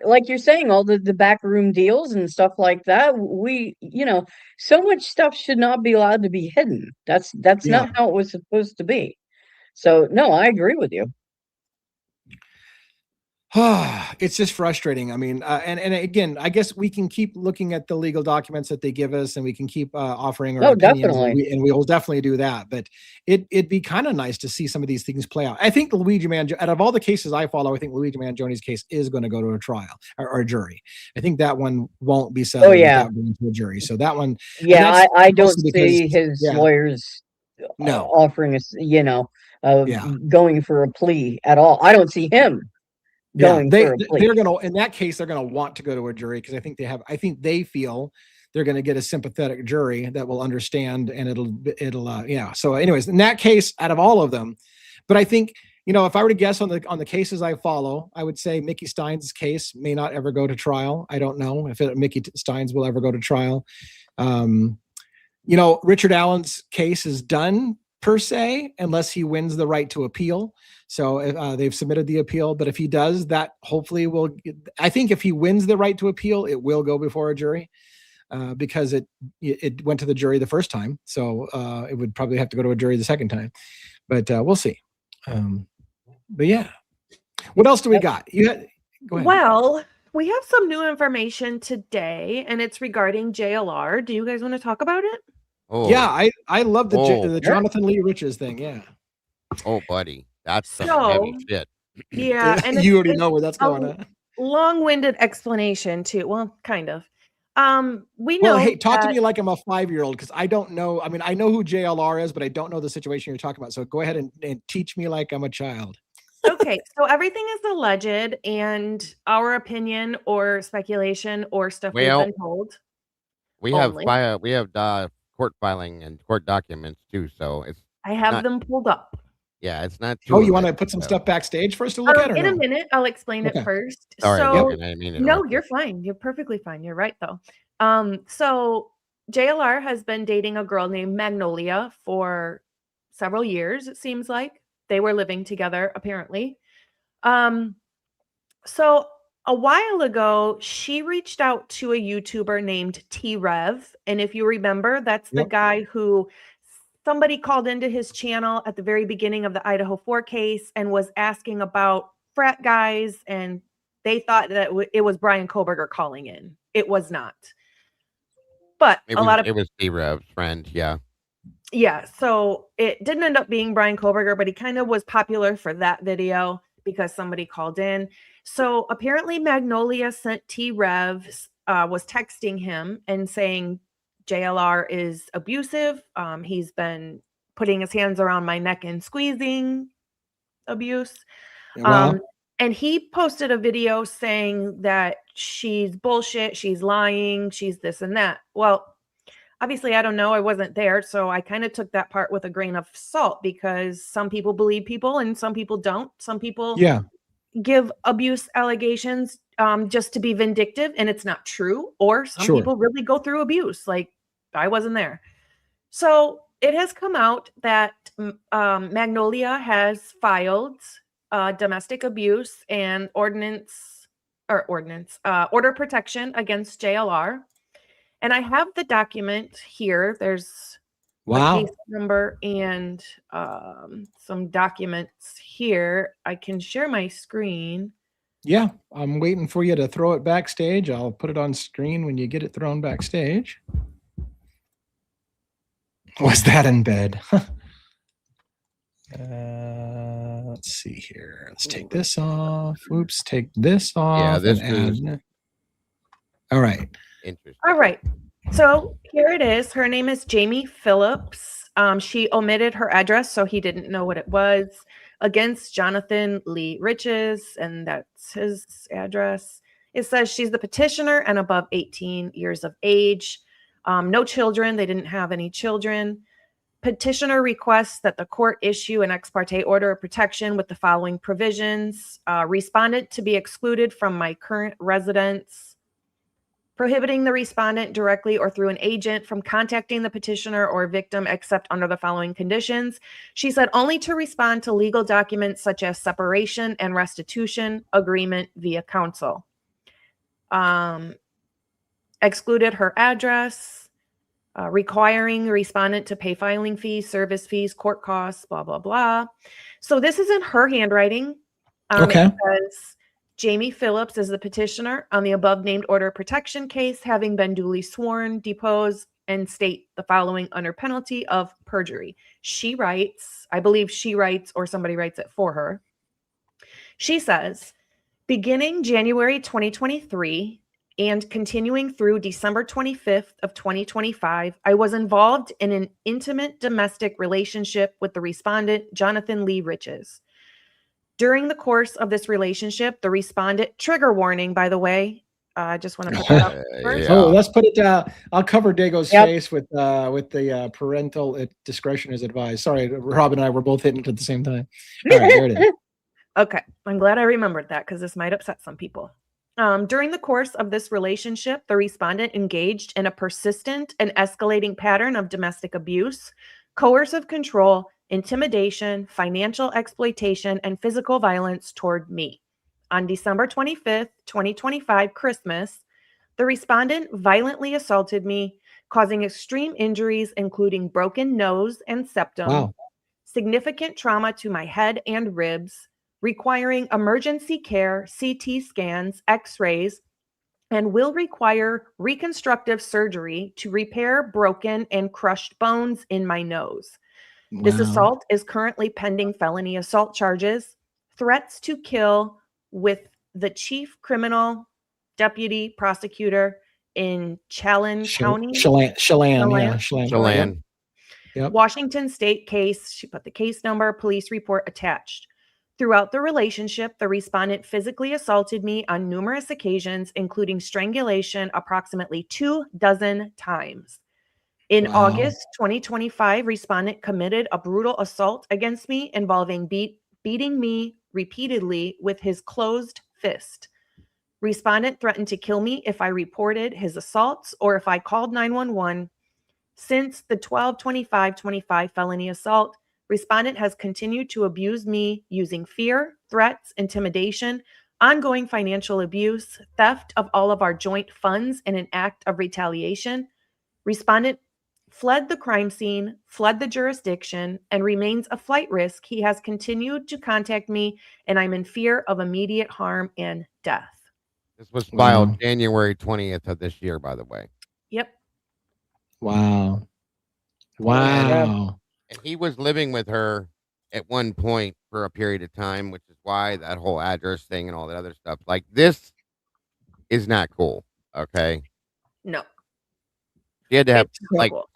like you're saying, all the backroom deals and stuff like that, so much stuff should not be allowed to be hidden. That's not how it was supposed to be. So, no, I agree with you. It's just frustrating. I mean, and again, I guess we can keep looking at the legal documents that they give us, and we can keep offering our opinions, and we will definitely do that. But it'd be kind of nice to see some of these things play out. I think Luigi out of all the cases I follow, I think Luigi Mangioni's case is going to go to a trial or a jury. I think that one won't be settled without going to a jury. So that one, I don't see his lawyers offering us, going for a plea at all. I don't see him. They're going to, in that case, they're going to want to go to a jury, because I think they feel they're going to get a sympathetic jury that will understand, and it'll. So anyways, in that case, out of all of them, but I think, if I were to guess on the cases I follow, I would say Mickey Stein's case may not ever go to trial. I don't know if Mickey Stein's will ever go to trial. Richard Allen's case is done per se, unless he wins the right to appeal. So they've submitted the appeal, but if he does, that hopefully will. I think if he wins the right to appeal, it will go before a jury, because it went to the jury the first time. So it would probably have to go to a jury the second time, but we'll see. But yeah, what else do we got? Go ahead. Well, we have some new information today, and it's regarding JLR. Do you guys want to talk about it? Oh. Yeah, I love the Jonathan Lee Riches thing. Yeah. Oh, buddy, that's some heavy shit. Yeah, and you already know where that's going on. Long-winded explanation too. Well, kind of. We Well, know. hey, talk to me like I'm a 5-year-old because I don't know. I mean, I know who JLR is, but I don't know the situation you're talking about. So go ahead and teach me like I'm a child. Okay, so everything is alleged and our opinion or speculation or stuff we've been told. We have court filing and court documents too, so it's. I have them pulled up. Yeah, it's not too. Oh, you want to put some stuff backstage for us to look at? Or in a minute, I'll explain it first. Sorry, so, I didn't mean it. No, you're fine. You're perfectly fine. You're right though. So JLR has been dating a girl named Magnolia for several years. It seems like they were living together, apparently. So a while ago, she reached out to a YouTuber named T-Rev, and if you remember, that's the guy who. Somebody called into his channel at the very beginning of the Idaho 4 case and was asking about frat guys, and they thought that it was Brian Kohberger calling in. It was not. But it was T-Rev's friend, yeah. Yeah, so it didn't end up being Brian Kohberger, but he kind of was popular for that video because somebody called in. So apparently Magnolia sent T-Rev, was texting him and saying, JLR is abusive. He's been putting his hands around my neck and squeezing abuse. Wow. And he posted a video saying that she's bullshit, she's lying, she's this and that. Well, obviously, I don't know. I wasn't there. So I kind of took that part with a grain of salt because some people believe people and some people don't. Some people give abuse allegations just to be vindictive, and it's not true. Or some people really go through abuse. Like, I wasn't there. So it has come out that Magnolia has filed domestic abuse and order protection against JLR. And I have the document here. There's a case number and some documents here. I can share my screen. Yeah, I'm waiting for you to throw it backstage. I'll put it on screen when you get it thrown backstage. Was that in bed? Let's see here. Let's take this off. Oops, take this off. Yeah, this is... All right. Interesting. All right. So here it is. Her name is Jamie Phillips. She omitted her address, so he didn't know what it was. Against Jonathan Lee Riches, and that's his address. It says she's the petitioner and above 18 years of age. No children. They didn't have any children. Petitioner requests that the court issue an ex parte order of protection with the following provisions. Respondent to be excluded from my current residence. Prohibiting the respondent directly or through an agent from contacting the petitioner or victim except under the following conditions. She said only to respond to legal documents such as separation and restitution agreement via counsel. Excluded her address, requiring the respondent to pay filing fees, service fees, court costs, blah, blah, blah. So this is in her handwriting. Okay. It says, Jamie Phillips is the petitioner on the above named order of protection case, having been duly sworn, deposed, and state the following under penalty of perjury. She writes, I believe she writes or somebody writes it for her. She says, beginning January 2023 and continuing through December 25th of 2025, I was involved in an intimate domestic relationship with the respondent, Jonathan Lee Riches. During the course of this relationship, the respondent, trigger warning, by the way, I just want to put that up first. Oh, let's put it down. I'll cover Dago's face with the parental discretion is advised. Sorry, Rob and I were both hitting it at the same time. All right, there it is. Okay, I'm glad I remembered that because this might upset some people. During the course of this relationship, the respondent engaged in a persistent and escalating pattern of domestic abuse, coercive control, intimidation, financial exploitation, and physical violence toward me. On December 25th, 2025, Christmas, the respondent violently assaulted me, causing extreme injuries, including broken nose and septum, significant trauma to my head and ribs, requiring emergency care, CT scans, x-rays, and will require reconstructive surgery to repair broken and crushed bones in my nose. This assault is currently pending felony assault charges, threats to kill with the chief criminal deputy prosecutor in Chelan County. Chelan. Yep. Washington State case. She put the case number, police report attached. Throughout the relationship, the respondent physically assaulted me on numerous occasions, including strangulation approximately 24 times. In August 2025, respondent committed a brutal assault against me involving beating me repeatedly with his closed fist. Respondent threatened to kill me if I reported his assaults or if I called 911. Since the 12/25/25 felony assault, respondent has continued to abuse me using fear, threats, intimidation, ongoing financial abuse, theft of all of our joint funds in an act of retaliation. Respondent fled the crime scene, fled the jurisdiction, and remains a flight risk. He has continued to contact me, and I'm in fear of immediate harm and death. This was filed January 20th of this year, by the way. Yep. Wow. And he was living with her at one point for a period of time, which is why that whole address thing and all that other stuff. Like, this is not cool. Okay. No. He had to have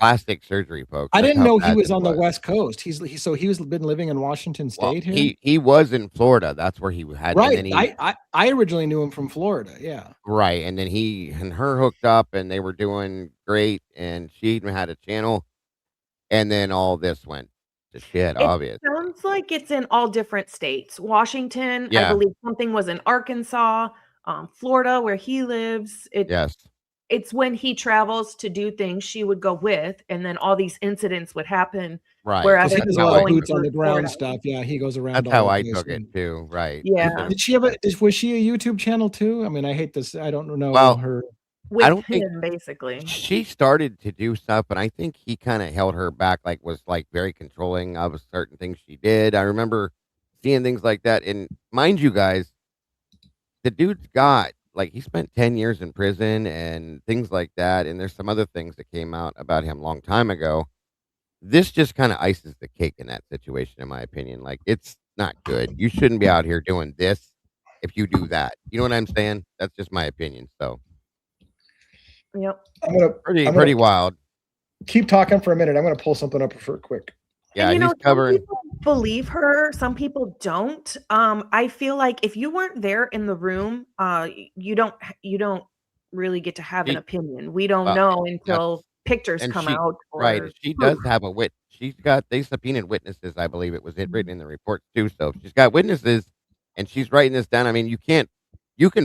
plastic surgery, folks. I didn't know he was on the West Coast. He's been living in Washington State here. He was in Florida. That's where he had. Right. I originally knew him from Florida. Yeah. Right. And then he and her hooked up, and they were doing great. And she even had a channel. And then all this went to shit. Obviously, sounds like it's in all different states. Washington, I believe something was in Arkansas, Florida, where he lives. It's when he travels to do things she would go with, and then all these incidents would happen. Right. Wherever he does all the boots on the ground stuff. Yeah, he goes around. That's how I took it too. Right. Yeah. Did she have was she a YouTube channel too? I mean, I hate this. I don't know her. With I don't him, think basically. She started to do stuff, but I think he kind of held her back, was very controlling of certain things she did. I remember seeing things like that. And mind you guys, the dude's got he spent 10 years in prison and things like that. And there's some other things that came out about him a long time ago. This just kind of ices the cake in that situation, in my opinion. It's not good. You shouldn't be out here doing this if you do that. You know what I'm saying? That's just my opinion. So. Yep. Pretty wild. Keep talking for a minute. I'm going to pull something up for quick. Yeah, he's covering. Some people believe her. Some people don't. I feel like if you weren't there in the room, you don't really get to have an opinion. We don't know until pictures come out. Right. She does have a wit. They subpoenaed witnesses. I believe it was written in the report too. So she's got witnesses, and she's writing this down. I mean, you can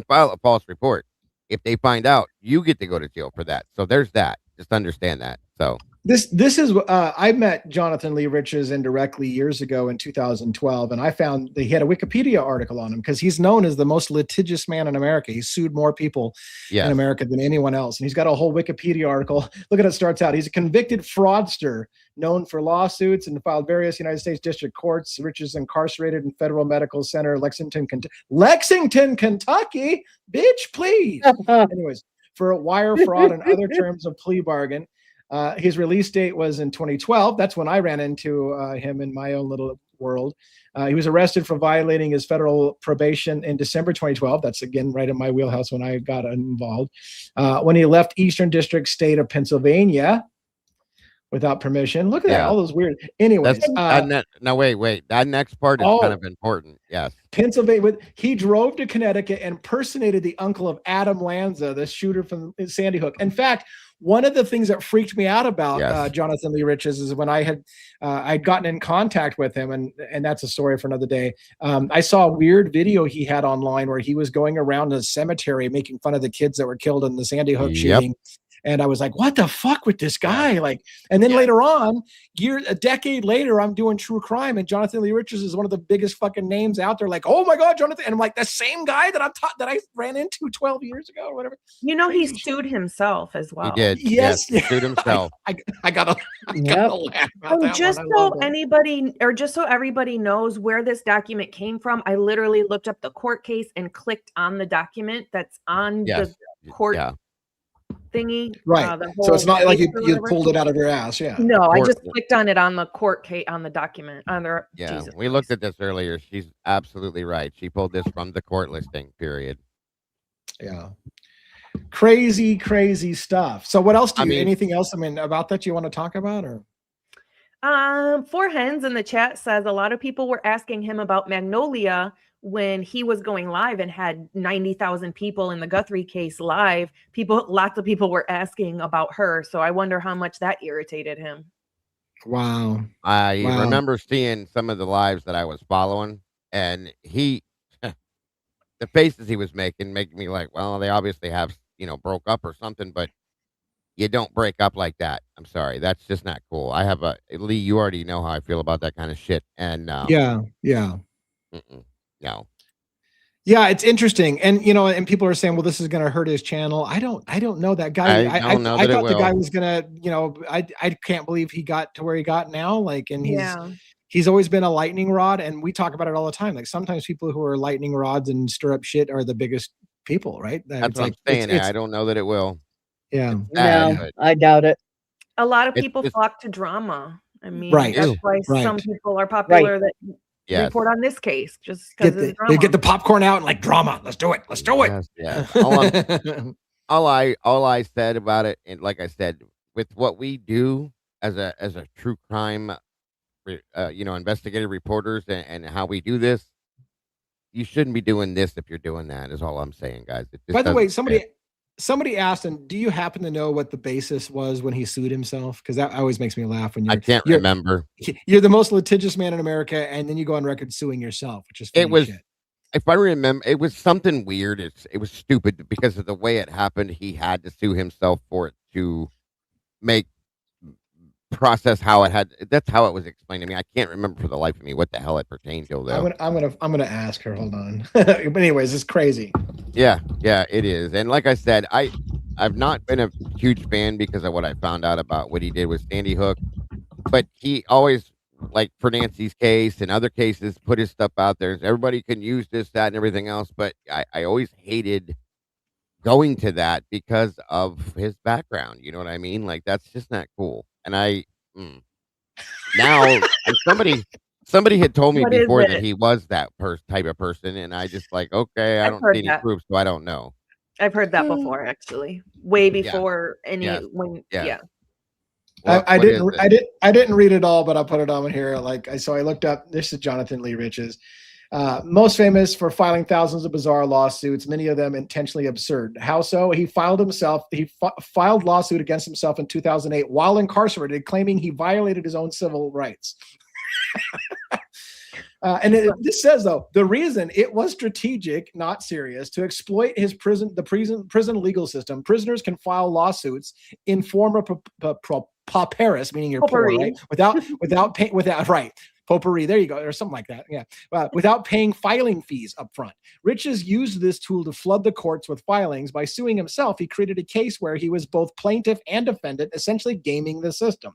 file a false report. If they find out, you get to go to jail for that. So there's that. Just understand that. So this is I met Jonathan Lee Riches indirectly years ago in 2012, and I found that he had a Wikipedia article on him because he's known as the most litigious man in America. He's sued more people in America than anyone else, and he's got a whole Wikipedia article. Look at it. Starts out. He's a convicted fraudster known for lawsuits and filed various United States district courts. Riches incarcerated in Federal Medical Center, Lexington, Kentucky. Bitch, please. Anyways, for wire fraud and other terms of plea bargain. His release date was in 2012. That's when I ran into him in my own little world. He was arrested for violating his federal probation in December 2012. That's, again, right in my wheelhouse when I got involved. When he left Eastern District State of Pennsylvania without permission. Look at that, all those weird. Anyways. No, wait. That next part is kind of important. Yes. Pennsylvania. He drove to Connecticut and impersonated the uncle of Adam Lanza, the shooter from Sandy Hook. In fact, one of the things that freaked me out about Jonathan Lee Riches is when I'd gotten in contact with him, and that's a story for another day. I saw a weird video he had online where he was going around a cemetery making fun of the kids that were killed in the Sandy Hook shooting. And I was like, what the fuck with this guy? And then later on, a decade later, I'm doing true crime, and Jonathan Lee Riches is one of the biggest fucking names out there. Oh my God, Jonathan. And I'm like, the same guy that that I ran into 12 years ago or whatever. He sued himself as well. He did. Yes. He sued himself. I gotta laugh about that just so everybody knows where this document came from, I literally looked up the court case and clicked on the document that's on the court thingy. Right. The So it's whole not like case you, or you whatever. pulled it out of your ass. Yeah. No, I Court- just clicked on it on the court case on the document on the. Yeah, Jesus we looked Christ. at this earlier. She's absolutely right. She pulled this from the court listing, period. Yeah. Crazy stuff. So what else anything else about that you want to talk about, or? Four Hens in the chat says a lot of people were asking him about Magnolia when he was going live and had 90,000 people in the Guthrie case live. Lots of people were asking about her. So I wonder how much that irritated him. Wow. I remember seeing some of the lives that I was following, and the faces he was making me like, well, they obviously have, broke up or something, but you don't break up like that. I'm sorry. That's just not cool. Lee, you already know how I feel about that kind of shit. And yeah. No. Yeah, it's interesting. And and people are saying, well, this is going to hurt his channel. I don't know that guy. I thought the guy was going to, I can't believe he got to where he got now. Like, and he's always been a lightning rod, and we talk about it all the time. Like sometimes people who are lightning rods and stir up shit are the biggest people, right? That's what I'm saying. I don't know that it will. Yeah. No, I doubt it. A lot of people flock to drama. I mean, right. That's why some people are popular that report on this case just because it's drama. They get the popcorn out and like drama. Let's do it. Let's do it. Yes. All I said about it, and like I said, with what we do as a true crime, investigative reporters and how we do this, you shouldn't be doing this if you're doing that. Is all I'm saying, guys. By the way, somebody asked him, do you happen to know what the basis was when he sued himself? Because that always makes me laugh when I can't remember. You're the most litigious man in America, and then you go on record suing yourself, which is funny shit. If I remember, it was something weird. It was stupid because of the way it happened. He had to sue himself for it to process how it had. That's how it was explained to me. I can't remember for the life of me what the hell it pertained to, though. I'm gonna ask her. Hold on. But anyways, it's crazy. Yeah, it is. And like I said, I've not been a huge fan because of what I found out about what he did with Sandy Hook. But he always, like for Nancy's case and other cases, put his stuff out there. Everybody can use this, that, and everything else. But I always hated going to that because of his background. You know what I mean? Like, that's just not cool. And now somebody had told me before that he was that type of person, and I just like, okay, I don't see any proof, so I don't know. I've heard that before, actually, way before I didn't read it all, but I'll put it on here. So I looked up. This is Jonathan Lee Riches. Most famous for filing thousands of bizarre lawsuits, many of them intentionally absurd. How so? He filed lawsuit against himself in 2008 while incarcerated, claiming he violated his own civil rights. This says, though, the reason it was strategic, not serious, to exploit his prison legal system. Prisoners can file lawsuits in form of pauperis, meaning you're poor, right? Right. Potpourri, there you go, or something like that. Yeah, without paying filing fees up front. Riches used this tool to flood the courts with filings. By suing himself, he created a case where he was both plaintiff and defendant, essentially gaming the system.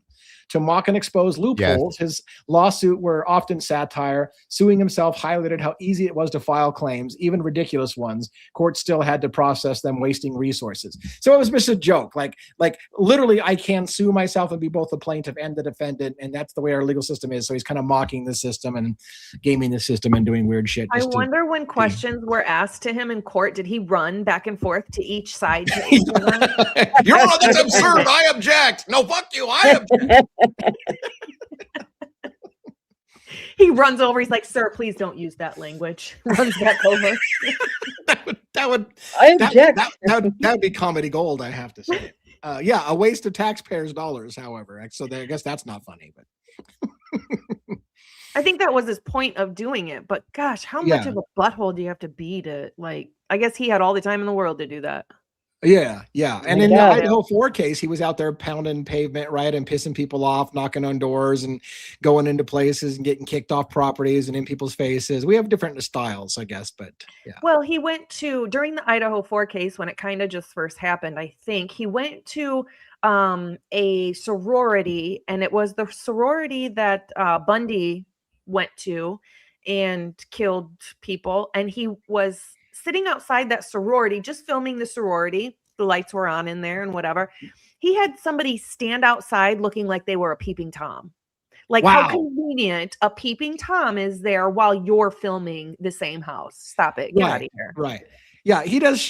To mock and expose loopholes, his lawsuit were often satire. Suing himself highlighted how easy it was to file claims, even ridiculous ones. Courts still had to process them, wasting resources. So it was just a joke. Like literally, I can sue myself and be both the plaintiff and the defendant, and that's the way our legal system is. So he's kind of mocking the system and gaming the system and doing weird shit. I wonder when questions were asked to him in court, did he run back and forth to each side? Your Honor, that's absurd. I object. No, fuck you. I object. He runs over. He's like, "Sir, please don't use that language." Runs back over. that would be comedy gold, I have to say. A waste of taxpayers' dollars. However, so I guess that's not funny, but. I think that was his point of doing it, but gosh, how much of a butthole do you have to be to I guess he had all the time in the world to do that. Yeah. And in the Idaho 4 case, he was out there pounding pavement, right, and pissing people off, knocking on doors and going into places and getting kicked off properties and in people's faces. We have different styles, I guess, but yeah. Well, he went to, during the Idaho 4 case, when it kind of just first happened, I think, he went to a sorority, and it was the sorority that Bundy went to and killed people. And he was sitting outside that sorority, just filming the sorority. the lights were on in there and whatever. He had somebody stand outside looking like they were a peeping Tom. Like, how convenient a peeping Tom is there while you're filming the same house. Stop it. Get out of here. Right. Yeah, he does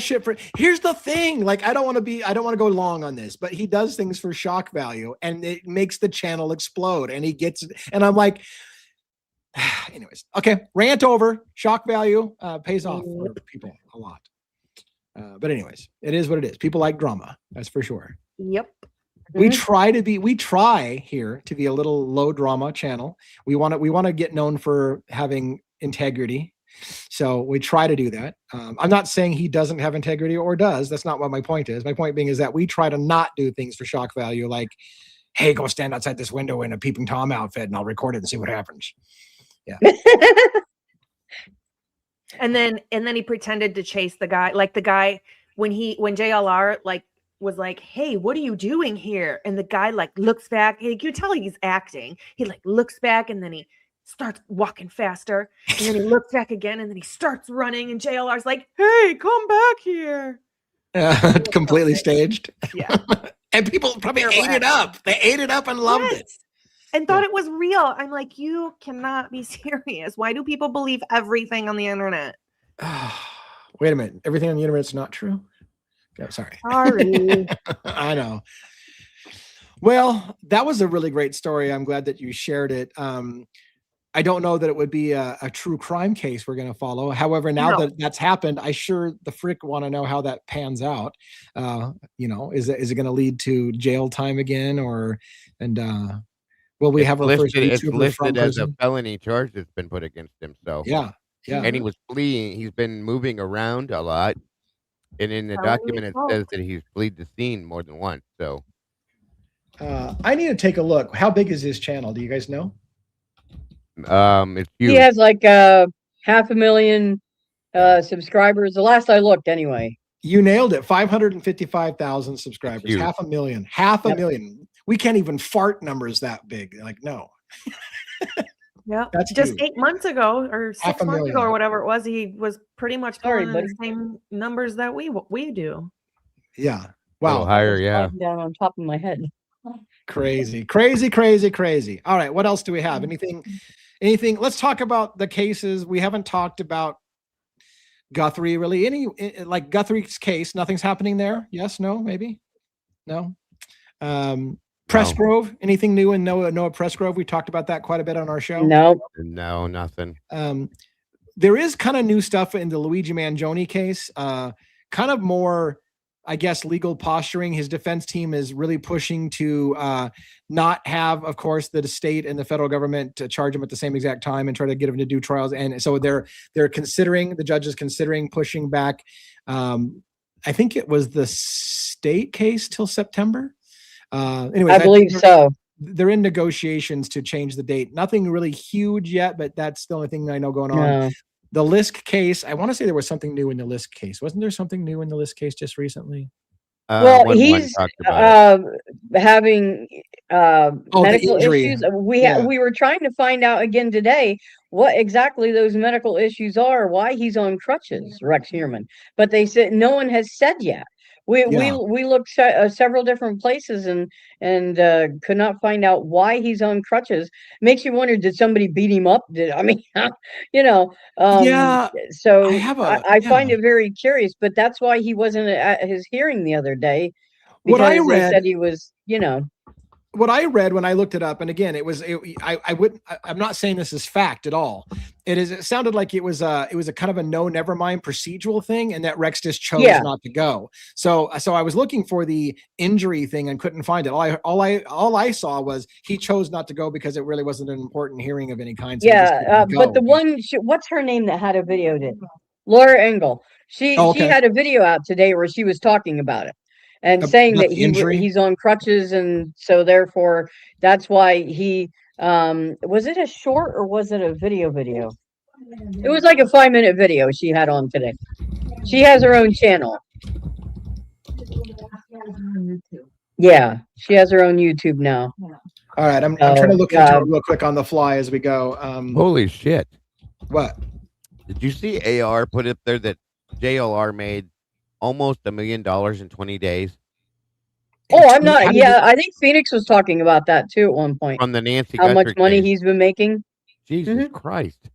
shit for. Here's the thing. Like, I don't want to go long on this, but he does things for shock value, and it makes the channel explode, and he gets it. And I'm like, anyways, okay, rant over. Shock value pays off for people a lot. But anyways, it is what it is. People like drama. That's for sure. Yep. We try here to be a little low drama channel. We want to get known for having integrity. So we try to do that. I'm not saying he doesn't have integrity or does. That's not what my point is. My point being is that we try to not do things for shock value. Like, hey, go stand outside this window in a peeping Tom outfit and I'll record it and see what happens. Yeah. And then he pretended to chase the guy, like the guy when JLR like was like, hey, what are you doing here? And the guy like looks back. You can tell he's acting. He like looks back and then he starts walking faster. And then he looks back again and then he starts running. And JLR's like, hey, come back here. Completely staged. Yeah. And people probably ate it up. They ate it up and loved it. And thought it was real. I'm like, you cannot be serious. Why do people believe everything on the internet? Wait a minute. Everything on the internet is not true? Sorry. I know. Well, that was a really great story. I'm glad that you shared it. I don't know that it would be a true crime case we're going to follow. However, now that that's happened, I sure the frick want to know how that pans out. Is it going to lead to jail time again, will we have our first YouTuber? It's listed as a felony charge that's been put against him. So yeah. And he was fleeing. He's been moving around a lot. And in the document, it says that he's fled the scene more than once. So, I need to take a look. How big is his channel? Do you guys know? It's huge. He has like 500,000 subscribers. The last I looked, anyway. You nailed it. 555,000 subscribers. 500,000. 500,000. We can't even fart numbers that big. Like, no. Yeah, that's just huge. 8 months ago or 6 months ago or whatever it was, he was pretty much pulling the same numbers that we do. Yeah. Wow. Higher. Yeah. Down on top of my head. Crazy. All right. What else do we have? Anything? Let's talk about the cases. We haven't talked about Guthrie really. Like Guthrie's case, nothing's happening there. Yes, no, maybe. No. Presgrove, anything new in Noah Presgrove? We talked about that quite a bit on our show. No, nothing. There is kind of new stuff in the Luigi Mangione case. Kind of more, I guess, legal posturing. His defense team is really pushing to not have, of course, the state and the federal government to charge him at the same exact time and try to get him to do trials. And so the judge is considering pushing back. I think it was the state case till September. Anyways, I believe so. They're in negotiations to change the date. Nothing really huge yet, but that's the only thing I know going on. No. The Lisk case, I want to say there was something new in the Lisk case. Wasn't there something new in the Lisk case just recently? Well, he's having medical issues. We were trying to find out again today what exactly those medical issues are, why he's on crutches, Rex Heuermann. But they said no one has said yet. We looked several different places and could not find out why he's on crutches. Makes you wonder, did somebody beat him up? So I find it very curious, but that's why he wasn't at his hearing the other day. What I read, they said he was, what I read when I looked it up, and again, I'm not saying this is fact at all. It sounded like it was a kind of a never mind procedural thing, and that Rex just chose not to go. So I was looking for the injury thing and couldn't find it. All I saw was he chose not to go because it really wasn't an important hearing of any kind. So but the one, what's her name that had a video? Laura Engel. She had a video out today where she was talking about it. And saying that he's on crutches, and so therefore that's why he was it a short or was it a video? It was like a 5-minute video she had on today. She has her own channel. Yeah, she has her own YouTube now. All right, I'm trying to look into it real quick on the fly as we go. Holy shit! What? Did you see AR put up there that JLR made almost $1 million in 20 days. Oh, I'm not. Yeah, I think Phoenix was talking about that too at one point. From the Nancy How much Guthrie money case. he's been making. Jesus Christ.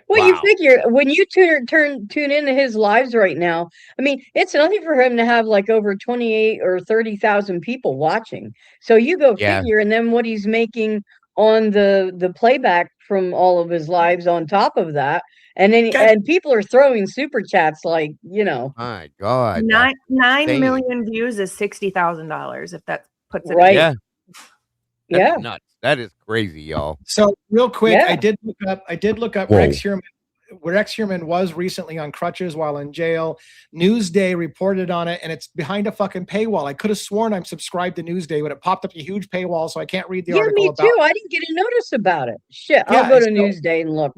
Well, Wow. you figure when you tune into his lives right now, I mean, it's nothing for him to have like over 28 or 30,000 people watching. So you go figure, and then what he's making on the playback from all of his lives on top of that. And then and people are throwing super chats like, you know. My God. 9 million views is $60,000 if that puts it right. Yeah. Yeah. That's nuts. That is crazy, y'all. So real quick, I did look up Rex Heuermann. Rex Heuermann was recently on crutches while in jail. Newsday reported on it, and it's behind a fucking paywall. I could have sworn I'm subscribed to Newsday, but it popped up a huge paywall, so I can't read the article. Yeah, me too. I didn't get a notice about it. Shit, I'll go to Newsday and look.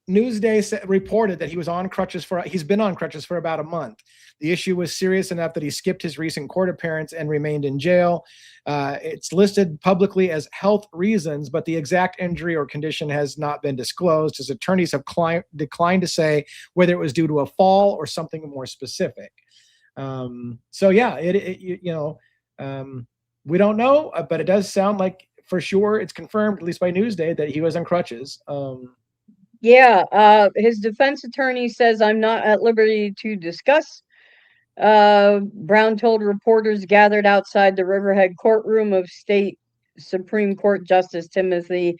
Newsday reported that he was on crutches he's been on crutches for about a month. The issue was serious enough that he skipped his recent court appearance and remained in jail. It's listed publicly as health reasons, but the exact injury or condition has not been disclosed. His attorneys have declined to say whether it was due to a fall or something more specific. So yeah, we don't know, but it does sound like for sure it's confirmed, at least by Newsday, that he was on crutches. His defense attorney says, "I'm not at liberty to discuss." Brown told reporters gathered outside the Riverhead courtroom of State Supreme Court Justice Timothy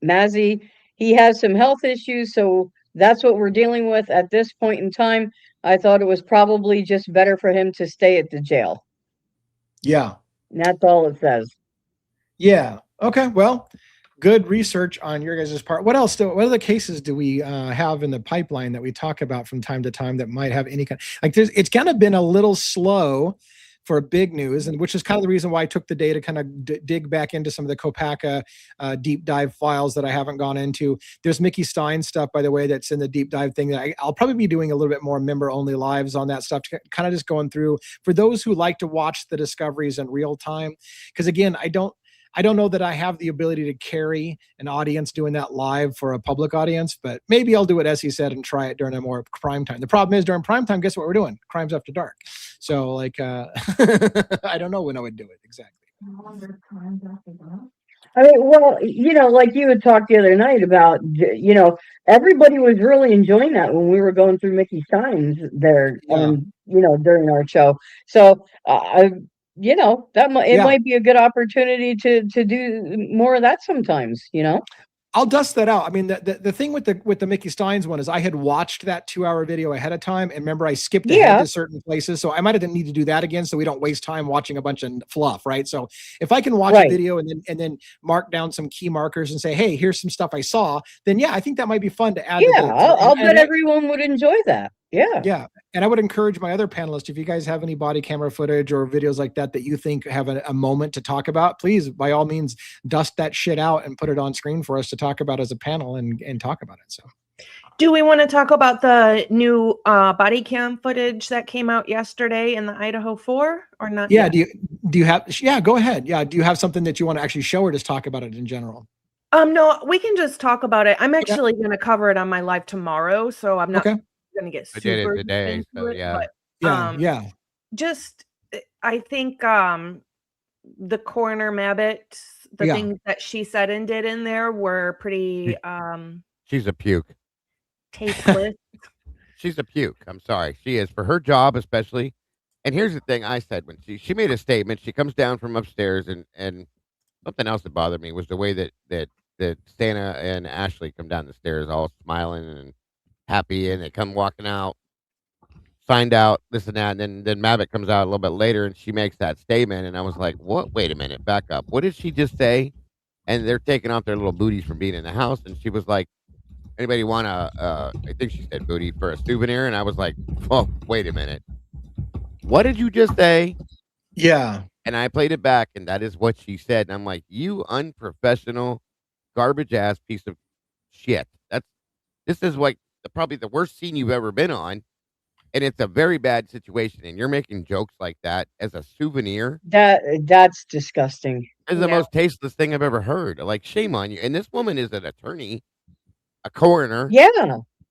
Mazzei. He has some health issues, so that's what we're dealing with at this point in time. I thought it was probably just better for him to stay at the jail. Yeah. And that's all it says. Yeah. Okay. Well, good research on your guys' part. What else? What other cases do we have in the pipeline that we talk about from time to time that might have any kind? It's kind of been a little slow for big news, and which is kind of the reason why I took the day to kind of dig back into some of the Kopacka deep dive files that I haven't gone into. There's Mickey Stein stuff, by the way, that's in the deep dive thing that I'll probably be doing a little bit more member only lives on that stuff, to kind of just going through for those who like to watch the discoveries in real time. Because again, I don't know that I have the ability to carry an audience doing that live for a public audience, but maybe I'll do it, as he said, and try it during a more prime time. The problem is during prime time, guess what we're doing? Crimes After Dark. So like, I don't know when I would do it exactly. I mean, well, like you had talked the other night about, everybody was really enjoying that when we were going through Mickey Stein's there, during our show. So it might be a good opportunity to do more of that sometimes, I'll dust that out. I mean, the thing with the Mickey Steins one is I had watched that 2-hour video ahead of time, and remember I skipped ahead to certain places, so I might have need to do that again so we don't waste time watching a bunch of fluff, right? So if I can watch a video and then mark down some key markers and say, hey, here's some stuff I saw, then I think that might be fun to add. I'll bet everyone would enjoy that. Yeah. And I would encourage my other panelists, if you guys have any body camera footage or videos like that you think have a moment to talk about, please, by all means, dust that shit out and put it on screen for us to talk about as a panel and talk about it. So, do we want to talk about the new body cam footage that came out yesterday in the Idaho 4 or not? Yeah. Yet? Do you have? Yeah, go ahead. Yeah. Do you have something that you want to actually show or just talk about it in general? No, we can just talk about it. I'm actually going to cover it on my live tomorrow, so I'm not going to get super I did it today, into so it, yeah. but, just I think the coroner Mabbott, the things that she said and did in there were pretty she's a puke. Tasteless. She's a puke. I'm sorry. She is, for her job especially. And here's the thing I said when she made a statement. She comes down from upstairs, and something else that bothered me was the way that Santa and Ashley come down the stairs all smiling and happy, and they come walking out, find out this and that, and then Mabbott comes out a little bit later and she makes that statement, and I was like, what? Wait a minute, back up. What did she just say? And they're taking off their little booties from being in the house, and she was like, anybody want I think she said booty for a souvenir, and I was like, oh, wait a minute. What did you just say? Yeah. And I played it back, and that is what she said, and I'm like, you unprofessional, garbage ass piece of shit. This is like probably the worst scene you've ever been on, and it's a very bad situation, and you're making jokes like that as a souvenir. That's disgusting. It's the most tasteless thing I've ever heard. Like, shame on you. And this woman is an attorney, a coroner. Yeah.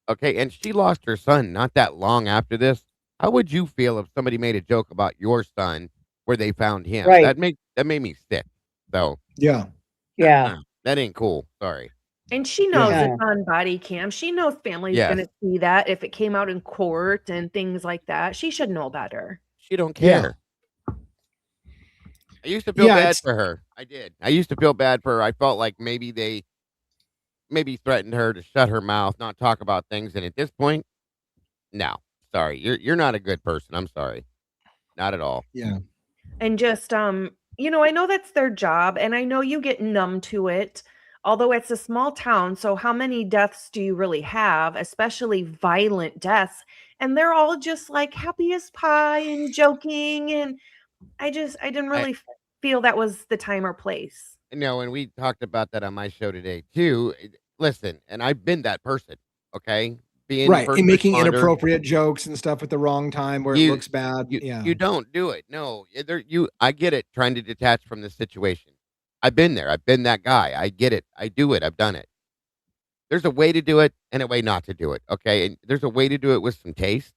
Okay, and she lost her son not that long after this. How would you feel if somebody made a joke about your son where they found him? Right. That made me sick. So yeah. that ain't cool. Sorry. And she knows Yeah. it's on body cam. She knows family's Yes. gonna see that if it came out in court and things like that. She should know better. She don't Yeah. care. I used to feel bad for her. I did. I used to feel bad for her. I felt like maybe they threatened her to shut her mouth, not talk about things. And at this point, no. Sorry. You're not a good person. I'm sorry. Not at all. Yeah. And just you know, I know that's their job, and I know you get numb to it, although it's a small town. So how many deaths do you really have, especially violent deaths? And they're all just like happy as pie and joking, and I didn't really feel that was the time or place. No, and we talked about that on my show today too. Listen, and I've been that person, okay? Being right, first and making responder, inappropriate jokes and stuff at the wrong time where it looks bad. You don't do it. No, I get it. Trying to detach from the situation. I've been there. I've been that guy. I get it. I do it. I've done it. There's a way to do it and a way not to do it. Okay, and there's a way to do it with some taste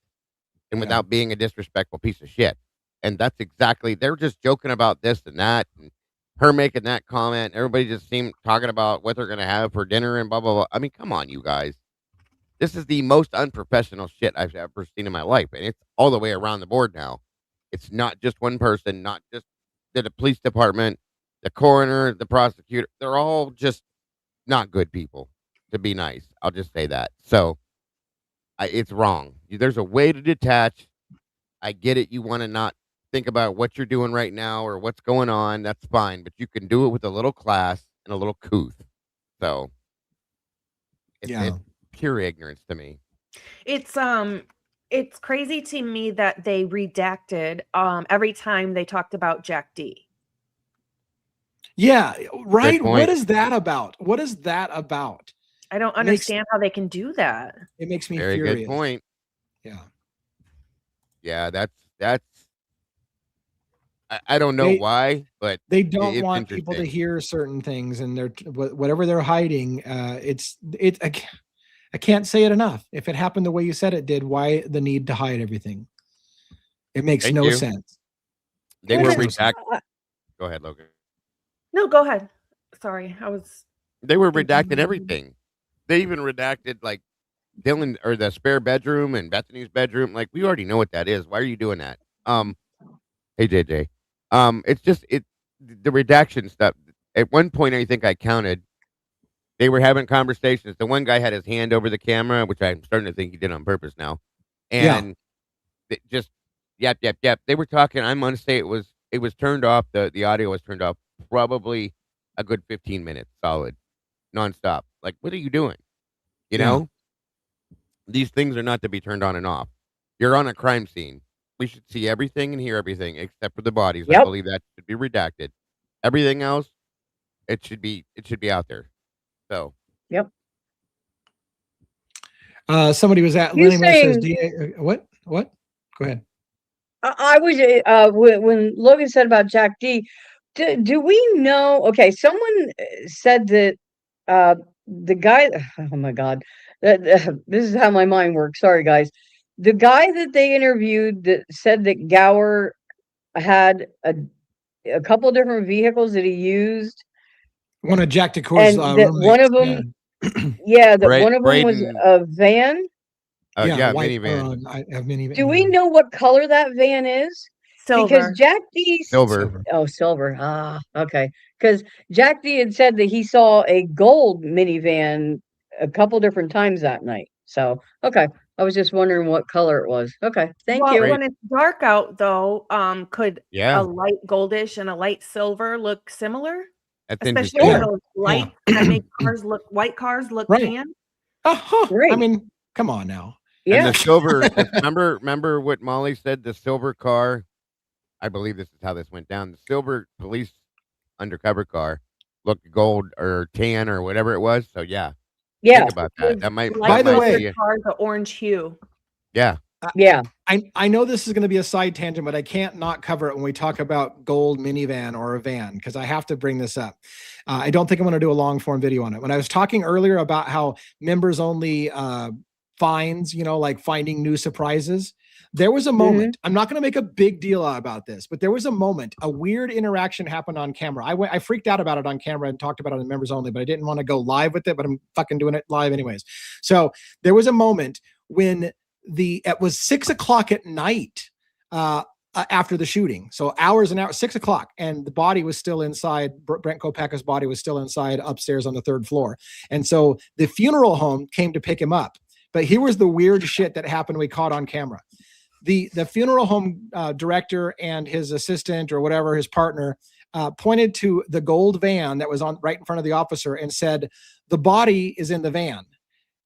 and without being a disrespectful piece of shit. And that's exactly. They're just joking about this and that, and her making that comment. Everybody just seemed talking about what they're gonna have for dinner and blah blah blah. I mean, come on, you guys. This is the most unprofessional shit I've ever seen in my life, and it's all the way around the board now. It's not just one person, not just the police department, the coroner, the prosecutor. They're all just not good people, to be nice. I'll just say that. So it's wrong. There's a way to detach. I get it. You want to not think about what you're doing right now or what's going on. That's fine, but you can do it with a little class and a little couth. So it's pure ignorance to me. It's crazy to me that they redacted every time they talked about Jack D. Yeah, right. What is that about? What is that about? I don't understand how they can do that. It makes me very furious. Good point. Yeah. Yeah, that's I don't know why, but they don't want people to hear certain things, and they're whatever they're hiding. I can't say it enough. If it happened the way you said it did, why the need to hide everything? It makes no sense. They were redacted. Go ahead, Logan. No, go ahead. Sorry, They were redacting everything. They even redacted like Dylan or the spare bedroom and Bethany's bedroom. Like, we already know what that is. Why are you doing that? Hey JJ. It's just the redaction stuff. At one point, I think I counted. They were having conversations. The one guy had his hand over the camera, which I'm starting to think he did on purpose now. And it just yep. They were talking. I'm gonna say it was turned off. The audio was turned off probably a good 15 minutes solid, nonstop. Like, what are you doing? You know? These things are not to be turned on and off. You're on a crime scene. We should see everything and hear everything except for the bodies. I believe that should be redacted. Everything else, it should be out there. So, somebody was at Lenny says, what? Go ahead. I was when Logan said about Jack D. Do we know? Okay, someone said that the guy. Oh my God, this is how my mind works. Sorry, guys. The guy that they interviewed that said that Gower had a couple different vehicles that he used. One of Jack DeCour's one of them, one of them was a van. Minivan. Minivan. Do we know what color that van is? Silver. Because Jack D. Silver. Oh, silver. Ah, okay. Because Jack D. had said that he saw a gold minivan a couple different times that night. So, okay. I was just wondering what color it was. Okay. Thank you. When it's dark out, though, could a light goldish and a light silver look similar? That's especially those lights that make white cars look tan. I mean, come on now. Yeah. And the silver. remember what Molly said? The silver car. I believe this is how this went down. The silver police undercover car looked gold or tan or whatever it was. So think about that. That might. By the way, the orange hue. Yeah. I know this is going to be a side tangent, but I can't not cover it when we talk about gold minivan or a van, because I have to bring this up. I don't think I'm going to do a long form video on it. When I was talking earlier about how members only finds, like finding new surprises, There was a moment, I'm not going to make a big deal about this, but there was a moment, a weird interaction happened on camera. I freaked out about it on camera and talked about it in members only, but I didn't want to go live with it, but I'm fucking doing it live anyways. So there was a moment when it was 6 o'clock at night, after the shooting. So hours and hours, 6 o'clock, and the body was still inside. Brent Kopacka's body was still inside upstairs on the 3rd floor. And so the funeral home came to pick him up. But here was the weird shit that happened we caught on camera. The funeral home director and his assistant or whatever, his partner, pointed to the gold van that was on right in front of the officer and said, "The body is in the van."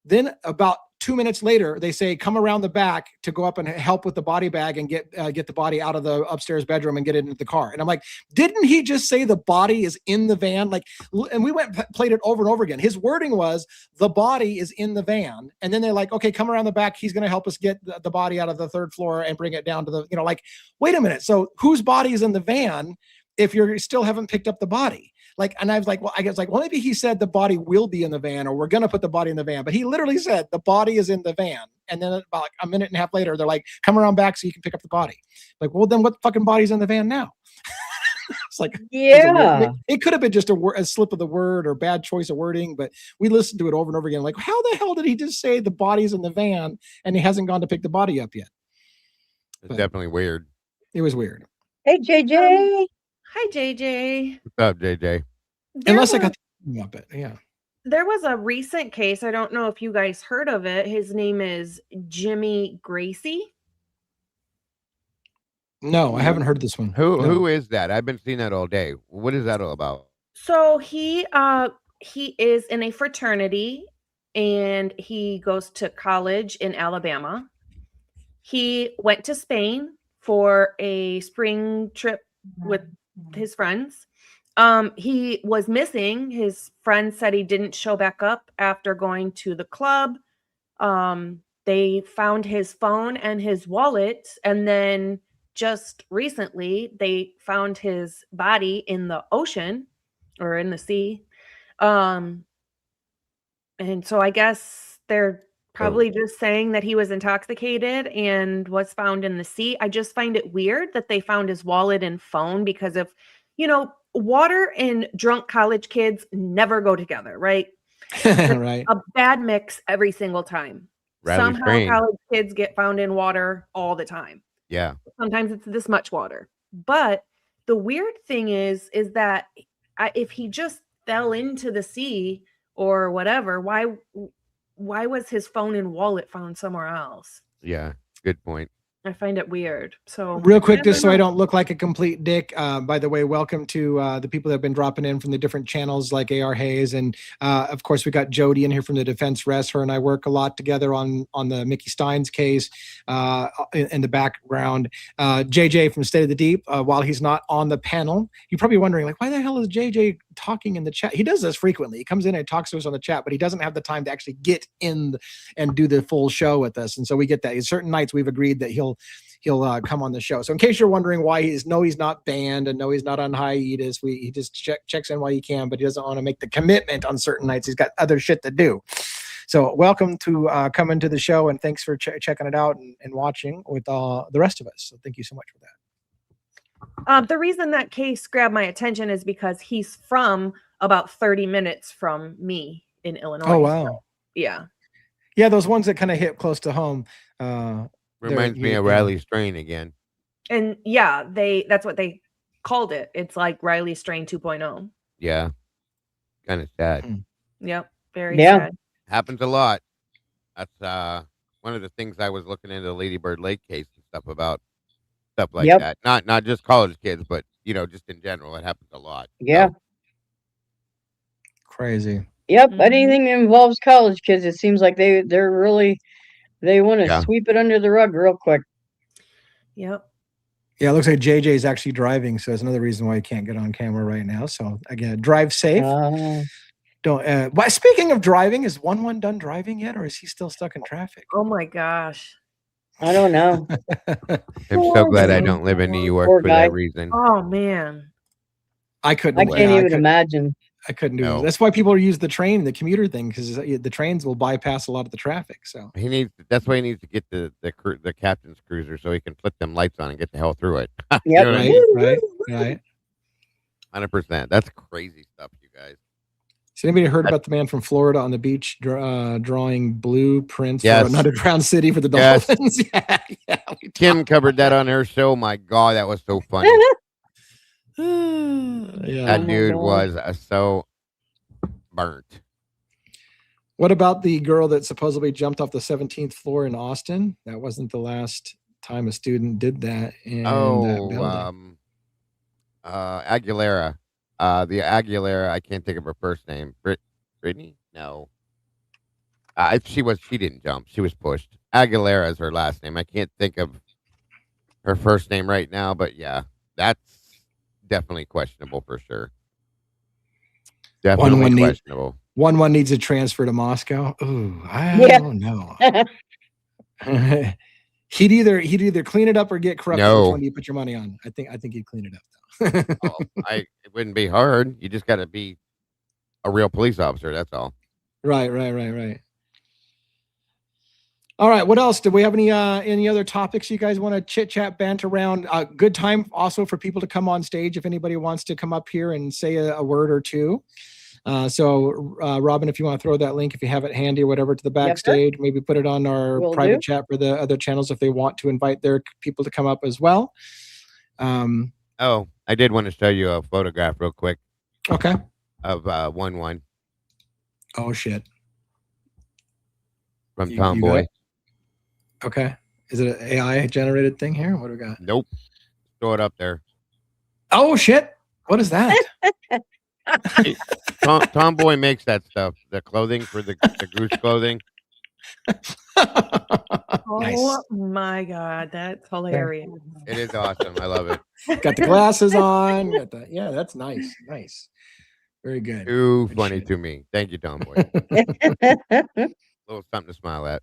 Then about 2 minutes later, they say, "Come around the back to go up and help with the body bag and get the body out of the upstairs bedroom and get it into the car." And I'm like, didn't he just say the body is in the van? Like, and we played it over and over again. His wording was, "The body is in the van." And then they're like, "Okay, come around the back. He's going to help us get the body out of the 3rd floor and bring it down to the, like, wait a minute. So whose body is in the van if you still haven't picked up the body? Like, and I was like, well, maybe he said the body will be in the van, or we're going to put the body in the van. But he literally said the body is in the van. And then about like a minute and a half later, they're like, "Come around back so you can pick up the body." Like, well, then what fucking body's in the van now? It's like, yeah, it could have been just a slip of the word or bad choice of wording, but we listened to it over and over again. Like, how the hell did he just say the body's in the van and he hasn't gone to pick the body up yet? It's definitely weird. It was weird. Hey, JJ. Hi, JJ. What's up, JJ? Unless I got up it, yeah. There was a recent case. I don't know if you guys heard of it. His name is Jimmy Gracie. No, I haven't heard this one. Who is that? I've been seeing that all day. What is that all about? So he is in a fraternity and he goes to college in Alabama. He went to Spain for a spring trip with his friends. He was missing. His friend said he didn't show back up after going to the club. They found his phone and his wallet, and then just recently they found his body in the ocean or in the sea. And so I guess they're probably just saying that he was intoxicated and was found in the sea. I just find it weird that they found his wallet and phone, because if, water and drunk college kids never go together, right? Right. A bad mix every single time. Somehow college kids get found in water all the time. Yeah. Sometimes it's this much water. But the weird thing is that if he just fell into the sea or whatever, why was his phone and wallet found somewhere else? Yeah, good point. I find it weird. So real quick, just so I don't look like a complete dick. By the way, welcome to the people that have been dropping in from the different channels like AR Hayes. And of course, we got Jody in here from the Defense Rest. Her and I work a lot together on the Mickey Steins case in the background. JJ from State of the Deep, while he's not on the panel, you're probably wondering, like, why the hell is JJ talking in the chat? He does this frequently. He comes in and talks to us on the chat, but he doesn't have the time to actually get in and do the full show with us. And so we get that. Certain nights we've agreed that he'll come on the show. So in case you're wondering why he's not banned and no, he's not on hiatus, he just checks in while he can, but he doesn't want to make the commitment on certain nights. He's got other shit to do. So welcome to coming to the show, and thanks for checking it out and watching with the rest of us. So thank you so much for that. The reason that case grabbed my attention is because he's from about 30 minutes from me in Illinois. Oh, wow. So, yeah. Yeah, those ones that kind of hit close to home. Reminds me of Riley Strain again. And yeah, that's what they called it. It's like Riley Strain 2.0. Yeah. Kind of sad. Yep. Very sad. Happens a lot. That's one of the things I was looking into the Lady Bird Lake case and stuff about. Stuff like that. Not just college kids, but just in general. It happens a lot. Yeah. So. Crazy. Yep. Mm-hmm. Anything that involves college kids, it seems like they want to sweep it under the rug real quick. Yep. Yeah, it looks like JJ is actually driving, so that's another reason why he can't get on camera right now. So again, drive safe. Don't. Speaking of driving, is 1-1 done driving yet, or is he still stuck in traffic? Oh my gosh, I don't know. I'm so glad I don't live in New York for that reason. Oh man, I couldn't. I can't even imagine. I couldn't do it. That's why people use the train, the commuter thing, because the trains will bypass a lot of the traffic. So that's why he needs to get the captain's cruiser so he can flip them lights on and get the hell through it. Yeah, right. 100%. That's crazy stuff, you guys. Has anybody heard about the man from Florida on the beach drawing blueprints for an underground city for the dolphins? Yeah. Kim covered that on her show. My God, that was so funny. That dude was so burnt. What about the girl that supposedly jumped off the 17th floor in Austin? That wasn't the last time a student did that in that building. Aguilera. The Aguilera, I can't think of her first name. Brittany? No. She didn't jump. She was pushed. Aguilera is her last name. I can't think of her first name right now, but yeah, that's definitely questionable for sure. Definitely questionable. One needs a transfer to Moscow. Ooh, I don't know. He'd either clean it up or get corrupted. No. Which one do you put your money on? I think he'd clean it up though. It wouldn't be hard. You just got to be a real police officer. That's all. Right. All right. What else? Do we have any other topics you guys want to chit chat, banter around? Good time also for people to come on stage if anybody wants to come up here and say a word or two. Robin, if you want to throw that link, if you have it handy or whatever, to the backstage, maybe put it on our private chat for the other channels if they want to invite their people to come up as well. I did want to show you a photograph real quick. Okay. Of 1-1. Oh shit. From Tomboy. Okay. Is it an AI generated thing here? What do we got? Nope. Throw it up there. Oh shit. What is that? Tomboy makes that stuff. The clothing for the goose clothing. Oh my God, that's hilarious. It is awesome. I love it. Got the glasses on. Yeah, that's nice. Nice. Very good. Too funny to me. Thank you, Tomboy. Little something to smile at.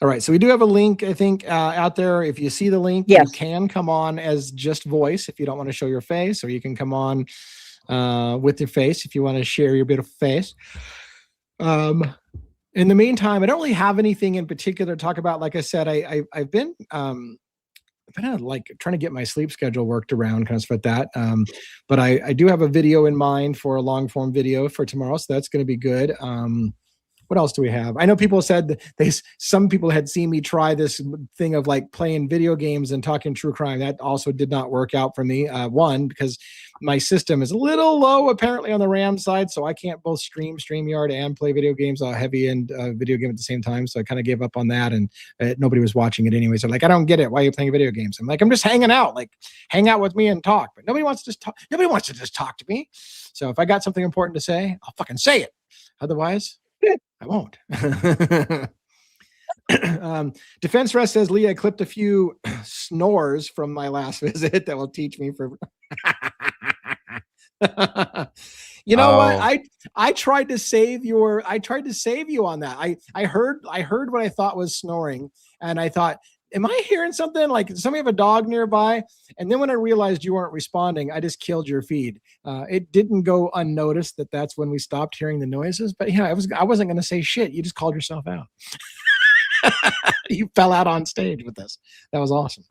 All right. So we do have a link, I think, out there. If you see the link, you can come on as just voice if you don't want to show your face, or you can come on with your face if you want to share your beautiful face. In the meantime, I don't really have anything in particular to talk about. Like I said, I've been like trying to get my sleep schedule worked around, kind of stuff like that. But I do have a video in mind for a long form video for tomorrow, so that's going to be good. What else do we have? I know people said some people had seen me try this thing of like playing video games and talking true crime. That also did not work out for me. One, because my system is a little low apparently on the RAM side, so I can't both stream StreamYard and play video games, a heavy end video game at the same time. So I kind of gave up on that, and nobody was watching it anyway. So like, I don't get it. Why are you playing video games? I'm like, I'm just hanging out. Like, hang out with me and talk. But nobody wants to just talk. Nobody wants to just talk to me. So if I got something important to say, I'll fucking say it. Otherwise, I won't. Defense Rest says, Leah, I clipped a few snores from my last visit that will teach me for. You know what? I tried to save you on that. I heard what I thought was snoring, and I thought, am I hearing something? Like, does somebody have a dog nearby? And then when I realized you weren't responding, I just killed your feed. It didn't go unnoticed that's when we stopped hearing the noises. But yeah, I wasn't going to say shit. You just called yourself out. You fell out on stage with this. That was awesome.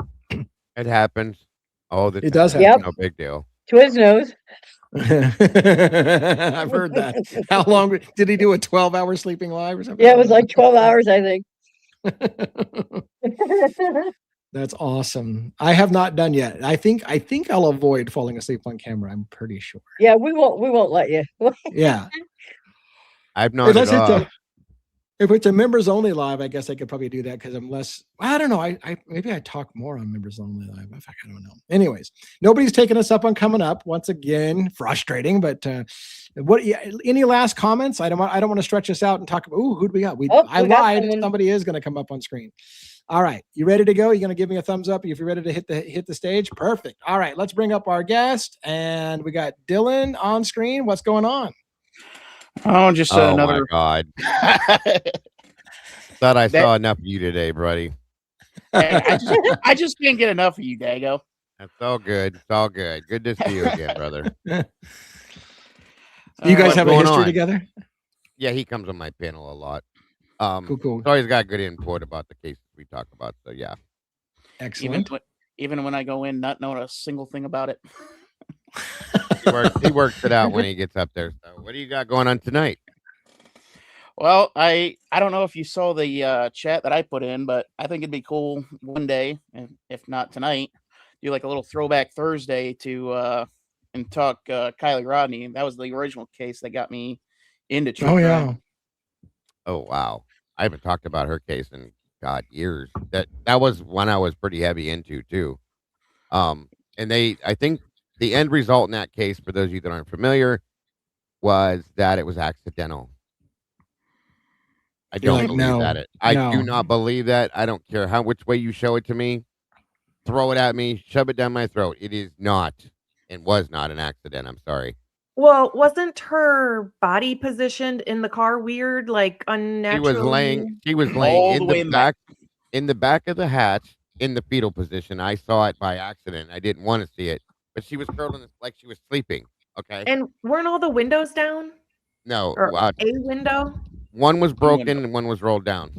It happens. It does happen. No big deal. Twizznos. I've heard that. How long did he do? A 12-hour sleeping live or something? Yeah, it was like 12 hours, I think. That's awesome. I have not done yet. I think I'll avoid falling asleep on camera. I'm pretty sure. Yeah, we won't let you. Yeah. I've not. If it's a members only live, I guess I could probably do that because I'm less. I don't know. Maybe I talk more on members only live. I don't know. Anyways, nobody's taking us up on coming up. Once again, frustrating. But any last comments? I don't want to stretch us out and talk about. Who do we got? I lied. Somebody is going to come up on screen. All right, you ready to go? You're going to give me a thumbs up if you're ready to hit the stage. Perfect. All right, let's bring up our guest, and we got Dylan on screen. What's going on? Oh, just another. Oh my God! Thought I saw enough of you today, buddy. I just can't get enough of you, Dago. That's all good. It's all good. Good to see you again, brother. You guys have a history together? Yeah, he comes on my panel a lot. Cool. He's always got good input about the cases we talk about. So yeah, excellent. Even when I go in, not knowing a single thing about it. he works it out when he gets up there. So what do you got going on tonight? Well, I don't know if you saw the chat that I put in, but I think it'd be cool one day, if not tonight, do like a little throwback Thursday to and talk Kiely Rodni. That was the original case that got me into true crime. Yeah. Oh wow, I haven't talked about her case in years. That was one I was pretty heavy into too. And I think the end result in that case, for those of you that aren't familiar, was that it was accidental. I don't believe that. I do not believe that. I don't care which way you show it to me, throw it at me, shove it down my throat. It is not and was not an accident. I'm sorry. Well, wasn't her body positioned in the car weird, like unnaturally? She was laying in the back of the hatch in the fetal position. I saw it by accident. I didn't want to see it, but she was curled in like she was sleeping. Okay. And weren't all the windows down? No. Or a window? One was broken and one was rolled down.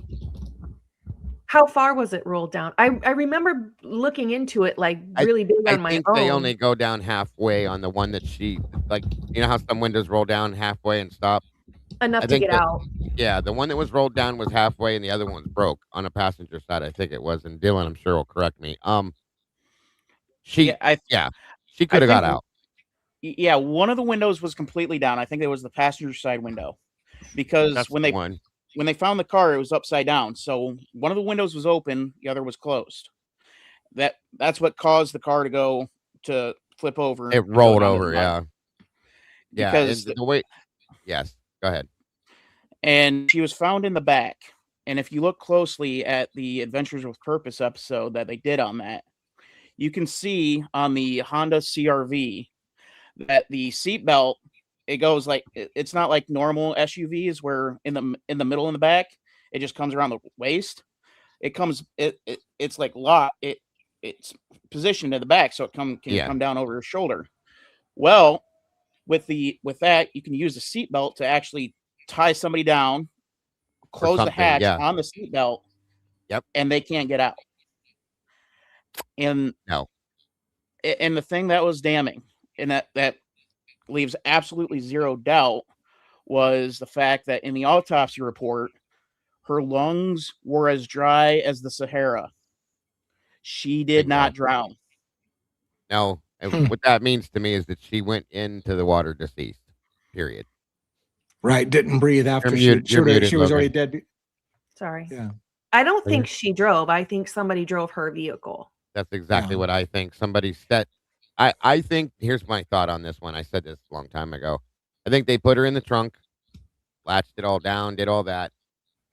How far was it rolled down? I remember looking into it like really big on my own. I think they only go down halfway on the one that she, like, you know how some windows roll down halfway and stop? Enough to get out. Yeah, the one that was rolled down was halfway and the other one was broke on a passenger side, I think it was. And Dylan, I'm sure, will correct me. She could have got out. Yeah, one of the windows was completely down. I think it was the passenger side window. Because when they found the car, it was upside down. So one of the windows was open, the other was closed. That's what caused the car to flip over. It rolled over, yeah. Because yes, go ahead. And she was found in the back. And if you look closely at the Adventures with Purpose episode that they did on that, you can see on the Honda CRV that the seatbelt, it goes like, it's not like normal SUVs where in the middle in the back, it just comes around the waist. It's like it's positioned in the back, so it can come down over your shoulder. Well, with that, you can use the seatbelt to actually tie somebody down, close the hatch on the seatbelt. Yep. And they can't get out. And the thing that was damning, and that leaves absolutely zero doubt, was the fact that in the autopsy report, her lungs were as dry as the Sahara. She did not drown. No. And what that means to me is that she went into the water deceased, period. Right. Didn't breathe after she was already dead. Sorry. Yeah. I don't think she drove. I think somebody drove her vehicle. That's exactly what I think. Somebody said. I think, here's my thought on this one. I said this a long time ago. I think they put her in the trunk, latched it all down, did all that,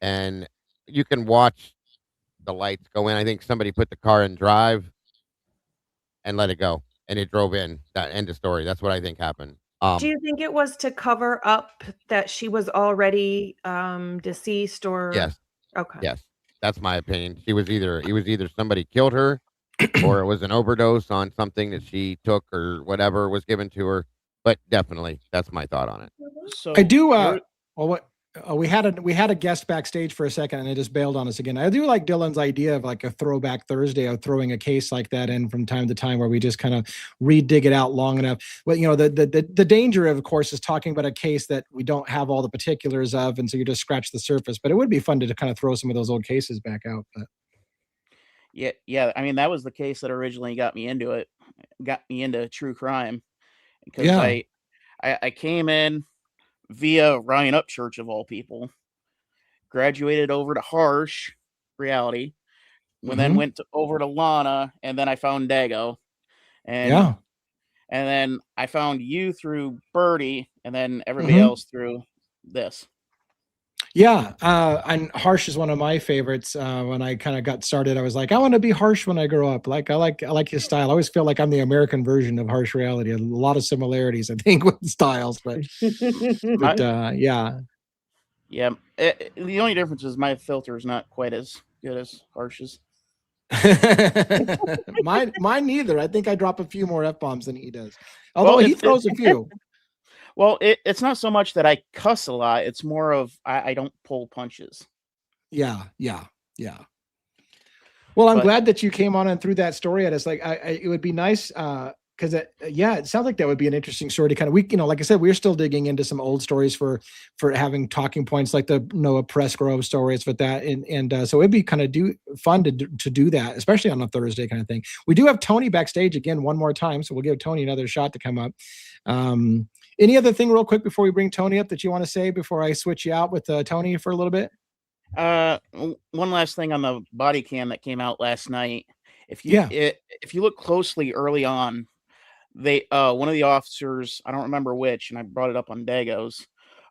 and you can watch the lights go in. I think somebody put the car in drive and let it go, and it drove in. That end of story. That's what I think happened. Do you think it was to cover up that she was already deceased, or? Yes. Okay. Yes, that's my opinion. It was either somebody killed her, or it was an overdose on something that she took or whatever was given to her. But definitely, that's my thought on it. So I do. We had a guest backstage for a second, and they just bailed on us again. I do like Dylan's idea of like a throwback Thursday of throwing a case like that in from time to time, where we just kind of dig it out long enough. But the danger of course is talking about a case that we don't have all the particulars of, and so you just scratch the surface. But it would be fun to kind of throw some of those old cases back out. But yeah. I mean, that was the case that originally got me into true crime, because I came in via Ryan Upchurch, of all people, graduated over to Harsh Reality, then went over to Lana, and then I found Dago, and then I found you through Birdie, and then everybody else through this. Yeah, and Harsh is one of my favorites. When I kind of got started, I was like, I want to be Harsh when I grow up. Like I like his style. I always feel like I'm the American version of Harsh Reality. A lot of similarities, I think, with styles, but yeah. The only difference is my filter is not quite as good as Harsh's. Mine neither. I think I drop a few more F-bombs than he does. Although he throws a few. Well, it's not so much that I cuss a lot. It's more of I don't pull punches. Yeah. Well, I'm glad that you came on and threw that story at us. Like, it would be nice because it sounds like that would be an interesting story to kind of like I said, we're still digging into some old stories for having talking points like the Noah Presgrove stories with that, and so it'd be kind of fun to do that, especially on a Thursday kind of thing. We do have Tony backstage again one more time, so we'll give Tony another shot to come up. Any other thing real quick before we bring Tony up that you want to say before I switch you out with Tony for a little bit? One last thing on the body cam that came out last night. If you look closely early on, they one of the officers, I don't remember which, and I brought it up on Dago's.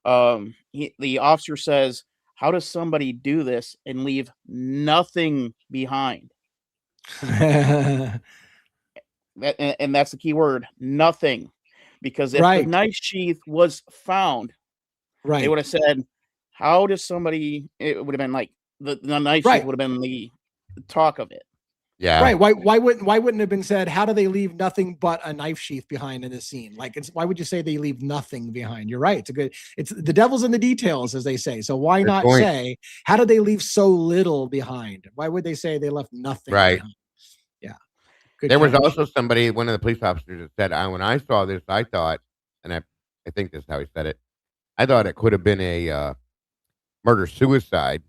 The officer says, "How does somebody do this and leave nothing behind?" And that's the key word, nothing. Because if the knife sheath was found, they would have said, how does somebody, it would have been like the knife sheath would have been the talk of it. Yeah. Right. Why wouldn't it have been said, how do they leave nothing but a knife sheath behind in this scene? Like, why would you say they leave nothing behind? You're right. It's the devil's in the details, as they say. So why not say, how do they leave so little behind? Why would they say they left nothing behind? Yeah. There was also somebody, one of the police officers, that said, when I saw this, I thought, and I think this is how he said it, I thought it could have been a murder-suicide.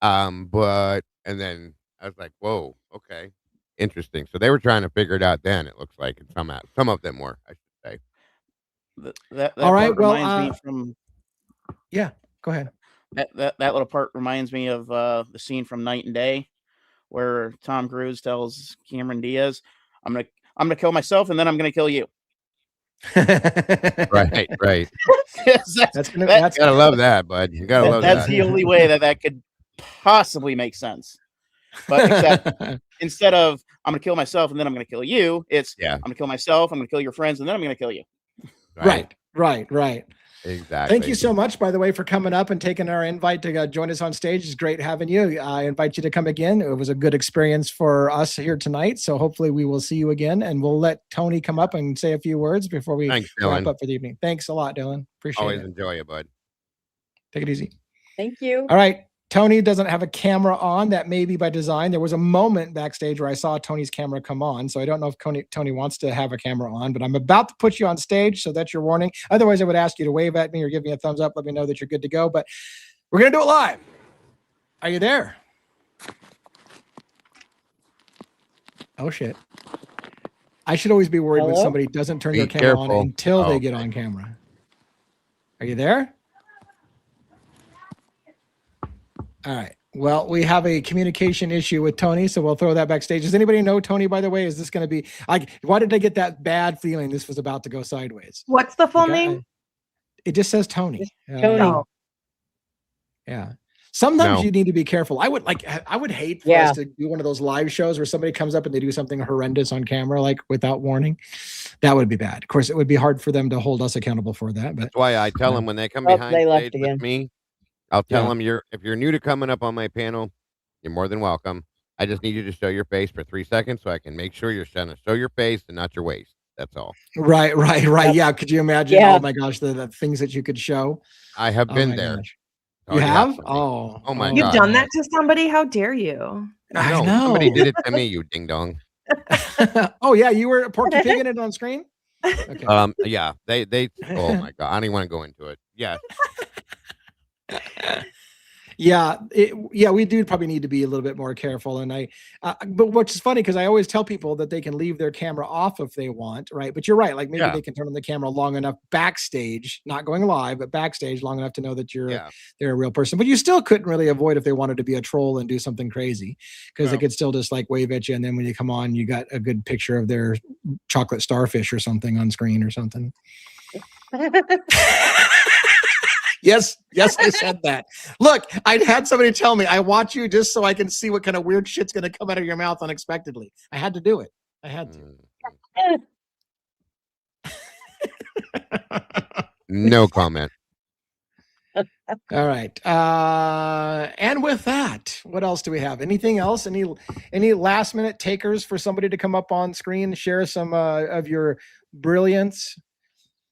And then I was like, whoa, okay, interesting. So they were trying to figure it out then, it looks like, and some of them were, I should say. That all right, well, reminds me from... Yeah, go ahead. That little part reminds me of the scene from Night and Day, where Tom Cruise tells Cameron Diaz, I'm gonna kill myself and then I'm gonna kill you. Right. That's you gotta love that, bud. You gotta love that. That's the only way that could possibly make sense. But except instead of I'm gonna kill myself and then I'm gonna kill you, it's I'm gonna kill myself, I'm gonna kill your friends, and then I'm gonna kill you. Right. Exactly. Thank you so much, by the way, for coming up and taking our invite to join us on stage. It's great having you. I invite you to come again. It was a good experience for us here tonight. So hopefully we will see you again, and we'll let Tony come up and say a few words before we wrap up for the evening. Thanks a lot, Dylan. Appreciate it. Always enjoy it, bud. Take it easy. Thank you. All right. Tony doesn't have a camera on. That may be by design. There was a moment backstage where I saw Tony's camera come on. So I don't know if Tony wants to have a camera on, but I'm about to put you on stage. So that's your warning. Otherwise, I would ask you to wave at me or give me a thumbs up. Let me know that you're good to go. But we're going to do it live. Are you there? Oh, shit. I should always be worried when somebody doesn't turn their camera on until they get on camera. Are you there? All right. Well, we have a communication issue with Tony, so we'll throw that backstage. Does anybody know Tony, by the way? Is this going to be like, why did I get that bad feeling this was about to go sideways? What's the full name? It just says Tony. Tony. Yeah. Sometimes you need to be careful. I would hate for us to do one of those live shows where somebody comes up and they do something horrendous on camera, like without warning. That would be bad. Of course, it would be hard for them to hold us accountable for that. But that's why I tell them when they come behind stage with me, I'll tell them if you're new to coming up on my panel, you're more than welcome. I just need you to show your face for 3 seconds so I can make sure you're trying to show your face and not your waist. That's all. Right. Yeah. Could you imagine? Oh my gosh, the things that you could show. I have been there. You have? Oh my God. You've done that to somebody? How dare you? I know. Somebody did it to me, you ding dong. Oh yeah, you were Porky Pigging it on screen? Okay. Yeah. They oh my God. I don't even want to go into it. Yeah. We do probably need to be a little bit more careful. And but which is funny because I always tell people that they can leave their camera off if they want, right? But you're right. Like maybe they can turn on the camera long enough backstage, not going live, but backstage long enough to know that they're a real person. But you still couldn't really avoid if they wanted to be a troll and do something crazy because they could still just like wave at you. And then when you come on, you got a good picture of their chocolate starfish or something on screen or something. Yes, I said that. Look, I had somebody tell me, I watch you just so I can see what kind of weird shit's going to come out of your mouth unexpectedly. I had to do it. I had to. No comment. All right. And with that, what else do we have? Anything else? Any last minute takers for somebody to come up on screen and share some of your brilliance?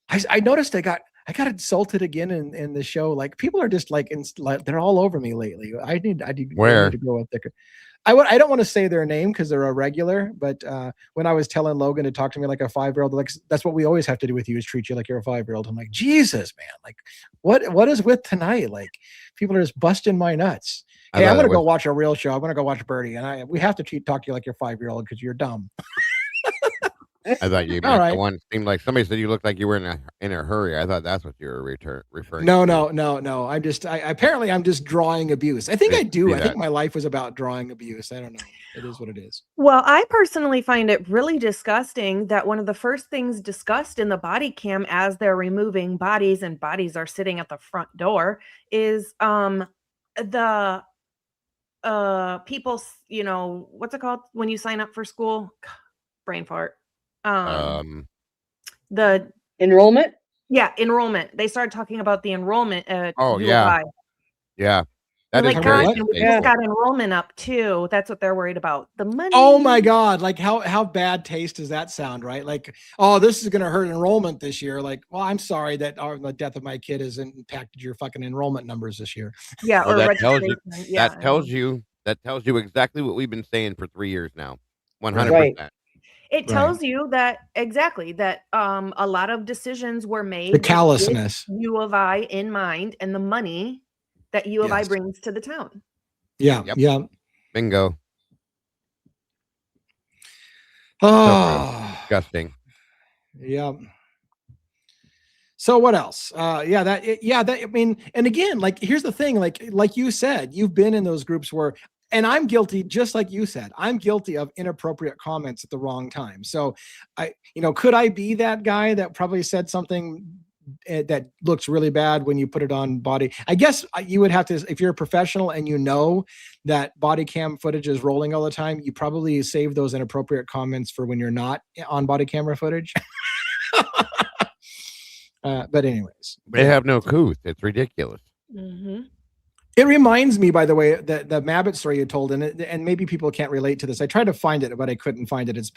I noticed I got insulted again in the show. Like people are just like they're all over me lately. I need to go up thicker. I don't want to say their name because they're a regular, but when I was telling Logan to talk to me like a 5-year-old, like that's what we always have to do with you is treat you like you're a 5-year-old. I'm like, Jesus, man, like what is with tonight? Like people are just busting my nuts. Hey, I'm gonna go watch a real show. I'm gonna go watch Birdie, and we have to talk to you like you're 5-year-old because you're dumb. I thought you meant the one seemed like somebody said you looked like you were in a hurry. I thought that's what you were referring to. No. Apparently I'm just drawing abuse. I think I do. I think my life was about drawing abuse. I don't know. It is what it is. Well, I personally find it really disgusting that one of the first things discussed in the body cam as they're removing bodies and bodies are sitting at the front door is the people, you know, what's it called when you sign up for school? Brain fart. The enrollment. Yeah, enrollment. They started talking about the enrollment at yeah. That is gosh, and we just got enrollment up too. That's what they're worried about. The money. Oh my God. Like how bad taste does that sound, right? Like, oh, this is gonna hurt enrollment this year. Like, well, I'm sorry that the death of my kid has impacted your fucking enrollment numbers this year. Yeah, well, that tells you exactly what we've been saying for 3 years now. 100%. Right. It tells you that a lot of decisions were made the callousness with U of I in mind and the money that U of I brings to the town. Yeah. Bingo. Oh, so disgusting. Yeah. So what else? I mean, and again, like here's the thing, like you said, you've been in those groups where. And I'm guilty, just like you said, I'm guilty of inappropriate comments at the wrong time. So could I be that guy that probably said something that looks really bad when you put it on body? I guess you would have to, if you're a professional and you know that body cam footage is rolling all the time, you probably save those inappropriate comments for when you're not on body camera footage. But anyways. They have no couth. It's ridiculous. Mm-hmm. It reminds me, by the way, that the Mabbott story you told, and maybe people can't relate to this. I tried to find it, but I couldn't find it.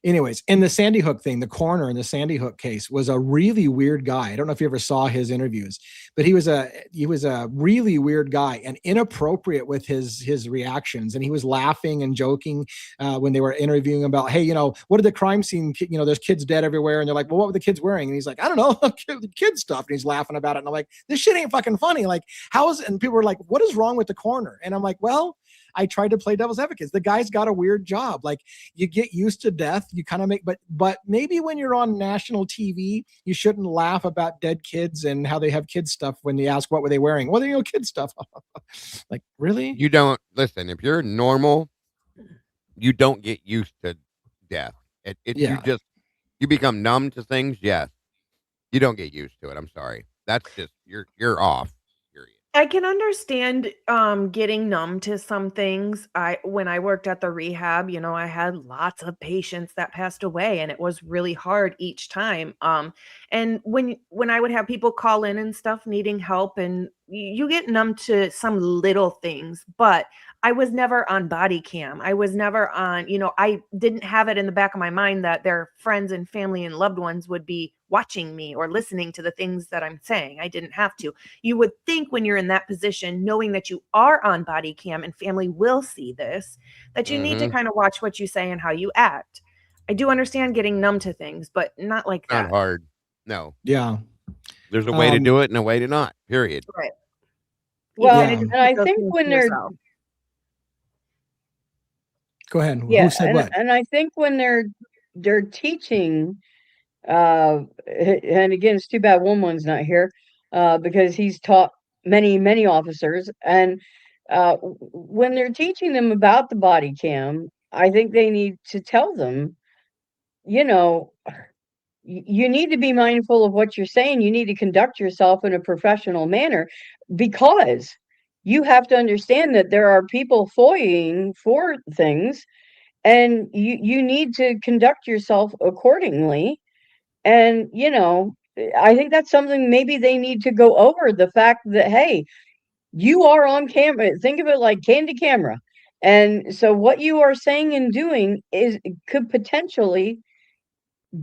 Anyways, in the Sandy Hook thing, the coroner in the Sandy Hook case was a really weird guy. I don't know if you ever saw his interviews, but he was a really weird guy and inappropriate with his reactions. And he was laughing and joking when they were interviewing about, hey, what did the crime scene? There's kids dead everywhere, and they're like, well, what were the kids wearing? And he's like, I don't know, kid stuff. And he's laughing about it. And I'm like, this shit ain't fucking funny. Like, how is it? And people were like, what is wrong with the coroner? And I'm like, well, I tried to play devil's advocate. The guy's got a weird job. Like you get used to death. You kind of make, but maybe when you're on national TV, you shouldn't laugh about dead kids and how they have kids stuff when you ask what were they wearing. Well, kids stuff. Like really? You don't listen. If you're normal, you don't get used to death. You become numb to things. Yes, you don't get used to it. I'm sorry. That's just you're off. I can understand getting numb to some things. When I worked at the rehab, I had lots of patients that passed away, and it was really hard each time. And when I would have people call in and stuff needing help, and you get numb to some little things, but I was never on body cam. I was never on, I didn't have it in the back of my mind that their friends and family and loved ones would be watching me or listening to the things that I'm saying. I didn't have to. You would think when you're in that position, knowing that you are on body cam and family will see this, that you need to kind of watch what you say and how you act. I do understand getting numb to things, but not like that. Not hard. No. Yeah. There's a way to do it and a way to not, period. Right. Well, and I think when they're... Go ahead. Yeah, who said what? And I think when they're teaching, and again, it's too bad one's not here, because he's taught many officers, and when they're teaching them about the body cam, I think they need to tell them, you need to be mindful of what you're saying. You need to conduct yourself in a professional manner, because you have to understand that there are people FOIAing for things, and you need to conduct yourself accordingly. And, I think that's something maybe they need to go over, the fact that, hey, you are on camera. Think of it like candy camera. And so what you are saying and doing could potentially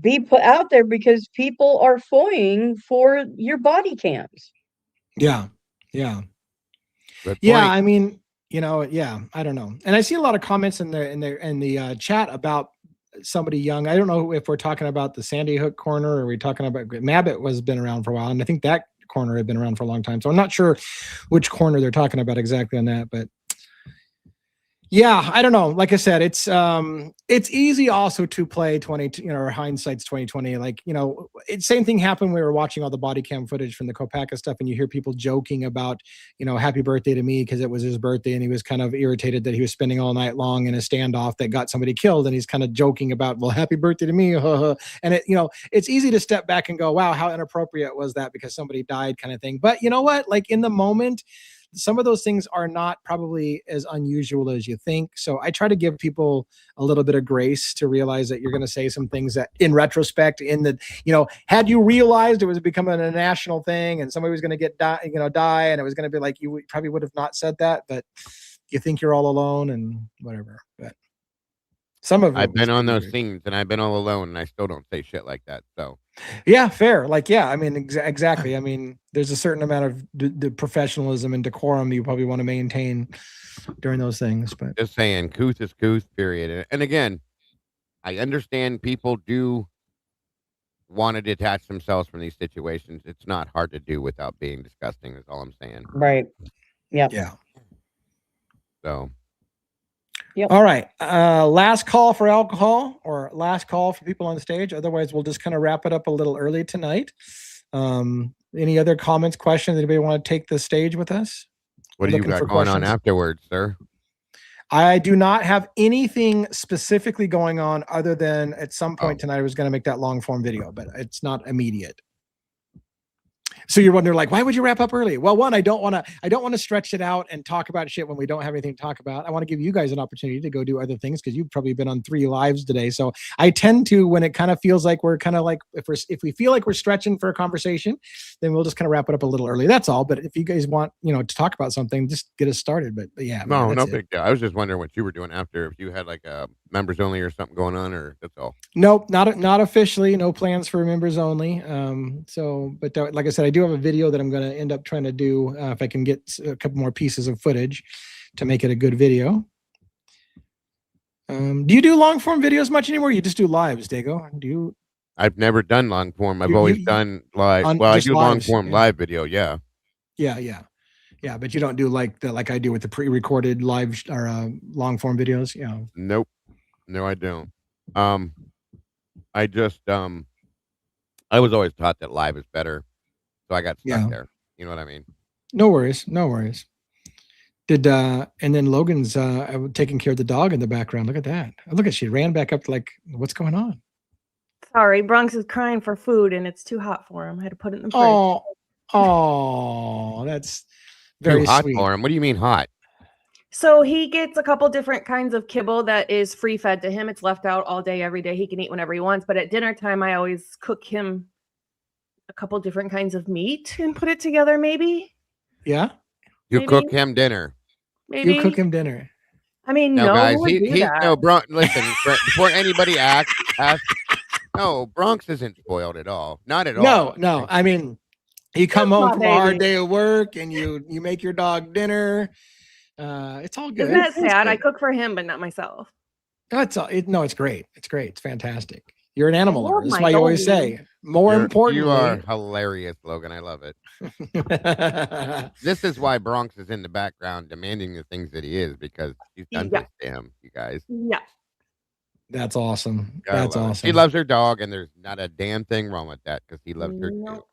be put out there because people are FOIAing for your body cams. Yeah. I mean, I don't know. And I see a lot of comments in the chat about somebody young. I don't know if we're talking about the Sandy Hook corner, or are we talking about Mabbott was been around for a while, and I think that corner had been around for a long time. So I'm not sure which corner they're talking about exactly on that, but yeah, I don't know. Like I said, it's easy also to play 20, or hindsight's 2020. Like, same thing happened. We were watching all the body cam footage from the Kopacka stuff, and you hear people joking about, happy birthday to me, because it was his birthday, and he was kind of irritated that he was spending all night long in a standoff that got somebody killed, and he's kind of joking about, well, happy birthday to me, and it's easy to step back and go, wow, how inappropriate was that because somebody died, kind of thing. But you know what? Like in the moment, some of those things are not probably as unusual as you think. So I try to give people a little bit of grace to realize that you're going to say some things that in retrospect, had you realized it was becoming a national thing and somebody was going to die, and it was going to be like, you probably would have not said that, but you think you're all alone and whatever. But some of I've been on those things and I've been all alone and I still don't say shit like that. So yeah, fair. Like, yeah, I mean, exactly. I mean, there's a certain amount of the professionalism and decorum you probably want to maintain during those things. But just saying, couth is couth, period. And again, I understand people do want to detach themselves from these situations. It's not hard to do without being disgusting, is all I'm saying. Right. Yeah. So. Yep. All right. Last call for alcohol, or last call for people on stage. Otherwise, we'll just kind of wrap it up a little early tonight. Any other comments, questions? Anybody want to take the stage with us? What do you got going on afterwards, sir? I do not have anything specifically going on other than at some point tonight I was going to make that long form video, but it's not immediate. So you're wondering, like, why would you wrap up early? Well, one, I don't want to stretch it out and talk about shit when we don't have anything to talk about. I want to give you guys an opportunity to go do other things, because you've probably been on 3 lives today. So I tend to, when it kind of feels like we're kind of like, if we feel like we're stretching for a conversation, then we'll just kind of wrap it up a little early. That's all. But if you guys want, to talk about something, just get us started. But yeah, no big deal. I was just wondering what you were doing after, if you had like a members only or something going on, or that's all. Nope, not officially. No plans for members only. But like I said, I do have a video that I'm going to end up trying to do if I can get a couple more pieces of footage to make it a good video. Do you do long form videos much anymore? You just do lives, Dago? I've never done long form. I've always done live. I do long form live video. Yeah. But you don't do like I do with the pre-recorded live or long form videos. Yeah. Nope. No, I don't. I just I was always taught that live is better, so I got stuck there. You know what I mean? No worries. And then Logan's taking care of the dog in the background. Look at that. Look at, she ran back up, like, what's going on? Sorry, Bronx is crying for food and it's too hot for him. I had to put it in the fridge. Oh, that's very too hot sweet. for him. What do you mean hot? So he gets a couple different kinds of kibble that is free fed to him. It's left out all day, every day. He can eat whenever he wants. But at dinner time, I always cook him a couple different kinds of meat and put it together, maybe. Yeah. You cook him dinner. Maybe. You cook him dinner. I mean, no, guys, he listen, before anybody asks, no, Bronx isn't spoiled at all. Not at all. No. I mean, you come home from a hard day of work and you make your dog dinner. It's all good. Isn't that sad? I cook for him, but not myself. It's great. It's great. It's fantastic. You're an animal lover. That's why you always say. More importantly, you are hilarious, Logan. I love it. This is why Bronx is in the background demanding the things that he is, because he's done this to him, you guys. Yeah. That's awesome. That's awesome. She loves her dog, and there's not a damn thing wrong with that, because he loves her too.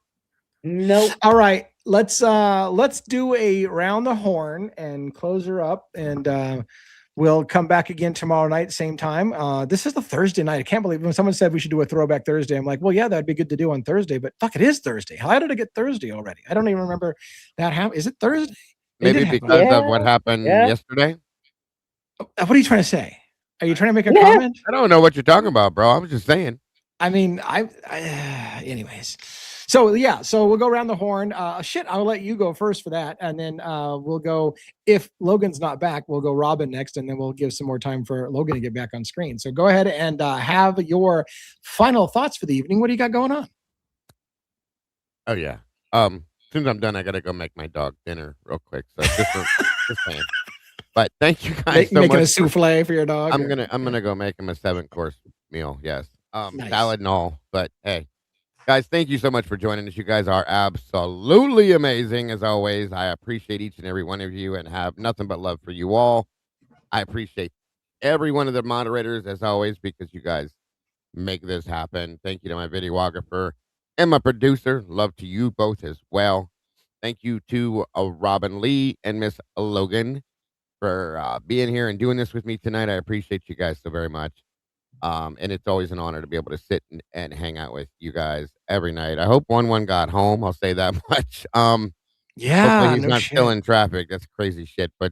Nope. All right. Let's do a round the horn and close her up, and we'll come back again tomorrow night, same time. This is the Thursday night. I can't believe when someone said we should do a throwback Thursday. I'm like, well, yeah, that'd be good to do on Thursday, but fuck, it is Thursday. How did I get Thursday already? I don't even remember that happened. Is it Thursday? Maybe because of what happened yesterday. What are you trying to say? Are you trying to make a comment? I don't know what you're talking about, bro. I was just saying. I mean, anyways. So we'll go around the horn. I'll let you go first for that, and then we'll go. If Logan's not back, we'll go Robin next, and then we'll give some more time for Logan to get back on screen. So go ahead and have your final thoughts for the evening. What do you got going on? Oh yeah. As soon as I'm done, I gotta go make my dog dinner real quick. So just saying. But thank you guys so making much. a souffle for your dog. I'm gonna go make him a 7-course meal. Yes. Nice. Salad and all. But hey, guys, thank you so much for joining us. You guys are absolutely amazing as always. I appreciate each and every one of you and have nothing but love for you all. I appreciate every one of the moderators as always because you guys make this happen. Thank you to my videographer and my producer. Love to you both as well. Thank you to Robin Lee and Miss Logan for being here and doing this with me tonight. I appreciate you guys so very much. And it's always an honor to be able to sit and hang out with you guys every night. I hope 1-1 got home. I'll say that much. Yeah, hopefully he's not still in traffic. That's crazy shit. But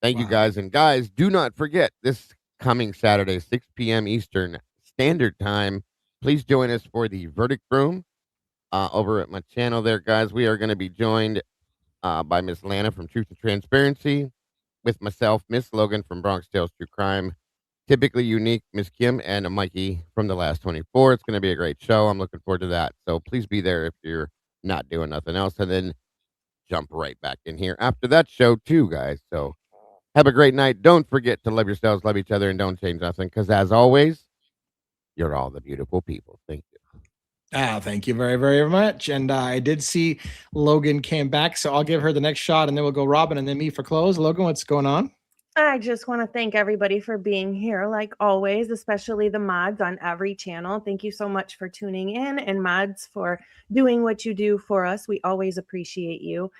thank you guys. And guys, do not forget this coming Saturday, 6 p.m. Eastern Standard Time. Please join us for the Verdict Room over at my channel there, guys. We are going to be joined by Miss Lana from Truth and Transparency, with myself, Miss Logan from Bronx Tales True Crime, Typically Unique, Miss Kim, and Mikey from The Last 24. It's going to be a great show. I'm looking forward to that. So please be there if you're not doing nothing else, and then jump right back in here after that show too, guys. So have a great night. Don't forget to love yourselves, love each other, and don't change nothing, because as always, you're all the beautiful people. Thank you. Thank you very, very much. And I did see Logan came back, so I'll give her the next shot, and then we'll go Robin and then me for close. Logan, what's going on? I just want to thank everybody for being here, like always, especially the mods on every channel. Thank you so much for tuning in, and mods for doing what you do for us. We always appreciate you.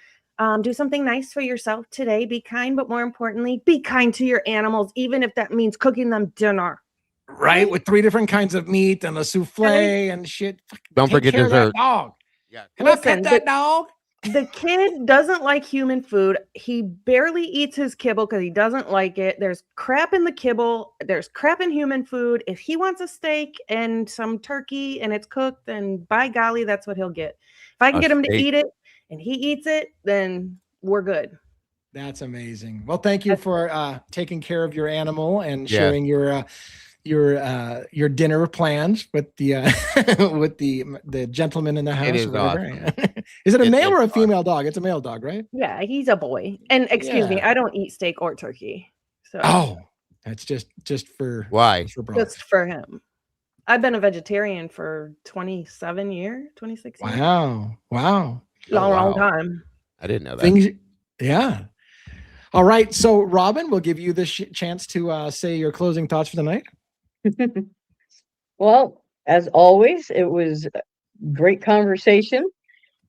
Do something nice for yourself today. Be kind, but more importantly, be kind to your animals, even if that means cooking them dinner. Right, with 3 different kinds of meat and a souffle and shit. Don't forget dessert. Dog. Yeah. Can I pet that dog? The kid doesn't like human food. He barely eats his kibble because he doesn't like it. There's crap in the kibble. There's crap in human food. If he wants a steak and some turkey and it's cooked, then by golly, that's what he'll get. If I can get him to eat it and he eats it, then we're good. That's amazing. Well, thank you for taking care of your animal and sharing your dinner plans with the with the gentleman in the house. It is awesome. Is it a male or a female dog? It's a male dog, right? Yeah, he's a boy. And excuse me, I don't eat steak or turkey. So that's just for why? Just for him. I've been a vegetarian for 27 years, 26 years. Wow. Long time. I didn't know that. All right. So Robin, we'll give you the chance to say your closing thoughts for the night. Well, as always, it was a great conversation,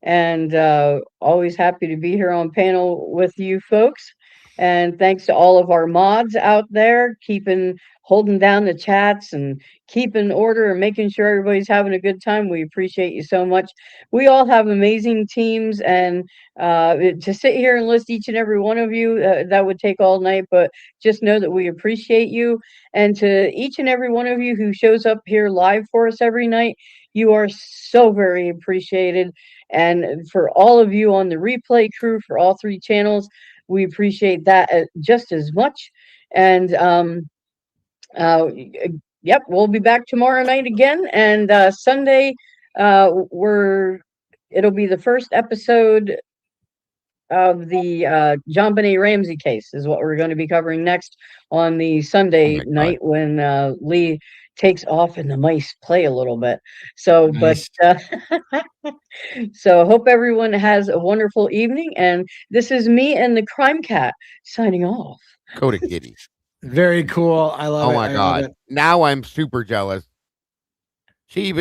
and always happy to be here on panel with you folks. And thanks to all of our mods out there, holding down the chats and keeping order and making sure everybody's having a good time. We appreciate you so much. We all have amazing teams, and to sit here and list each and every one of you, that would take all night, but just know that we appreciate you. And to each and every one of you who shows up here live for us every night, you are so very appreciated. And for all of you on the replay crew for all 3 channels, we appreciate that just as much. And yep, we'll be back tomorrow night again. And Sunday, it'll be the first episode of the John Benet Ramsey case is what we're going to be covering next on the Sunday night when Lee takes off and the mice play a little bit. So, nice. But so hope everyone has a wonderful evening. And this is me and the Crime Cat signing off. Coda Kitty. Very cool. I love it. Oh my God. Now I'm super jealous. He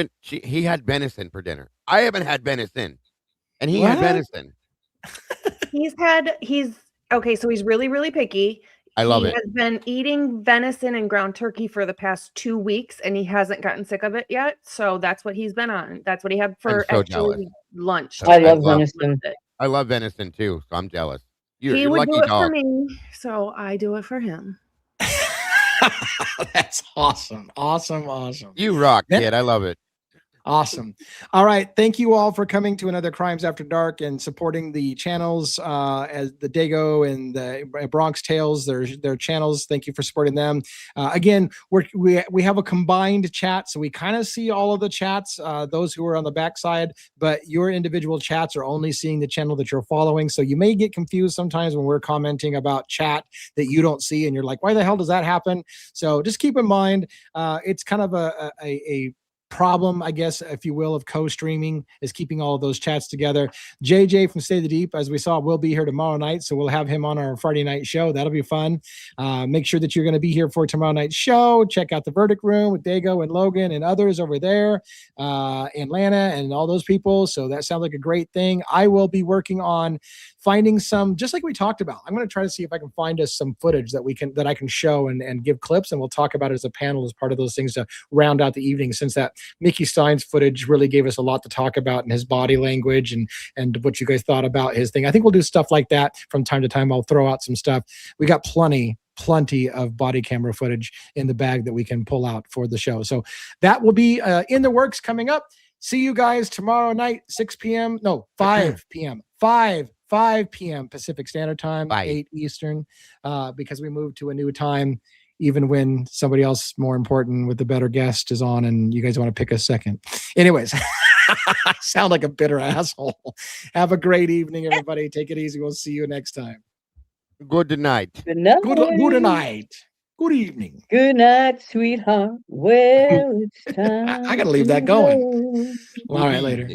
had venison for dinner. I haven't had venison. And he had venison. He's okay, so he's really, really picky. I love it. He has been eating venison and ground turkey for the past 2 weeks, and he hasn't gotten sick of it yet. So that's what he's been on. That's what he had for lunch. I love venison. I love venison too, so I'm jealous. He would do it for me, so I do it for him. That's awesome. Awesome. You rock, kid. I love it. Awesome. All right. Thank you all for coming to another Crimes After Dark and supporting the channels as the Dago and the Bronx Tales, their channels. Thank you for supporting them. Again, we have a combined chat, so we kind of see all of the chats, those who are on the backside, but your individual chats are only seeing the channel that you're following. So you may get confused sometimes when we're commenting about chat that you don't see, and you're like, why the hell does that happen? So just keep in mind, it's kind of a problem, I guess, if you will, of co-streaming, is keeping all of those chats together. JJ from Stay the Deep, as we saw, will be here tomorrow night, so we'll have him on our Friday night show. That'll be fun. Make sure that you're going to be here for tomorrow night's show. Check out the Verdict Room with Dago and Logan and others over there, Atlanta and all those people. So that sounds like a great thing. I will be working on finding some, just like we talked about. I'm going to try to see if I can find us some footage that I can show and give clips, and we'll talk about it as a panel as part of those things to round out the evening, since that Mickey Stein's footage really gave us a lot to talk about, and his body language and what you guys thought about his thing. I think we'll do stuff like that from time to time. I'll throw out some stuff. We got plenty of body camera footage in the bag that we can pull out for the show. So that will be in the works coming up. See you guys tomorrow night, 5 p.m. 5 p.m. Pacific Standard Time, 8 Eastern, because we moved to a new time, even when somebody else more important with the better guest is on and you guys want to pick a second. Anyways, I sound like a bitter asshole. Have a great evening, everybody. Take it easy. We'll see you next time. Good night. Good night. Good night. Good evening. Good night, sweetheart. Well, it's time. I got to leave that going. All right, later.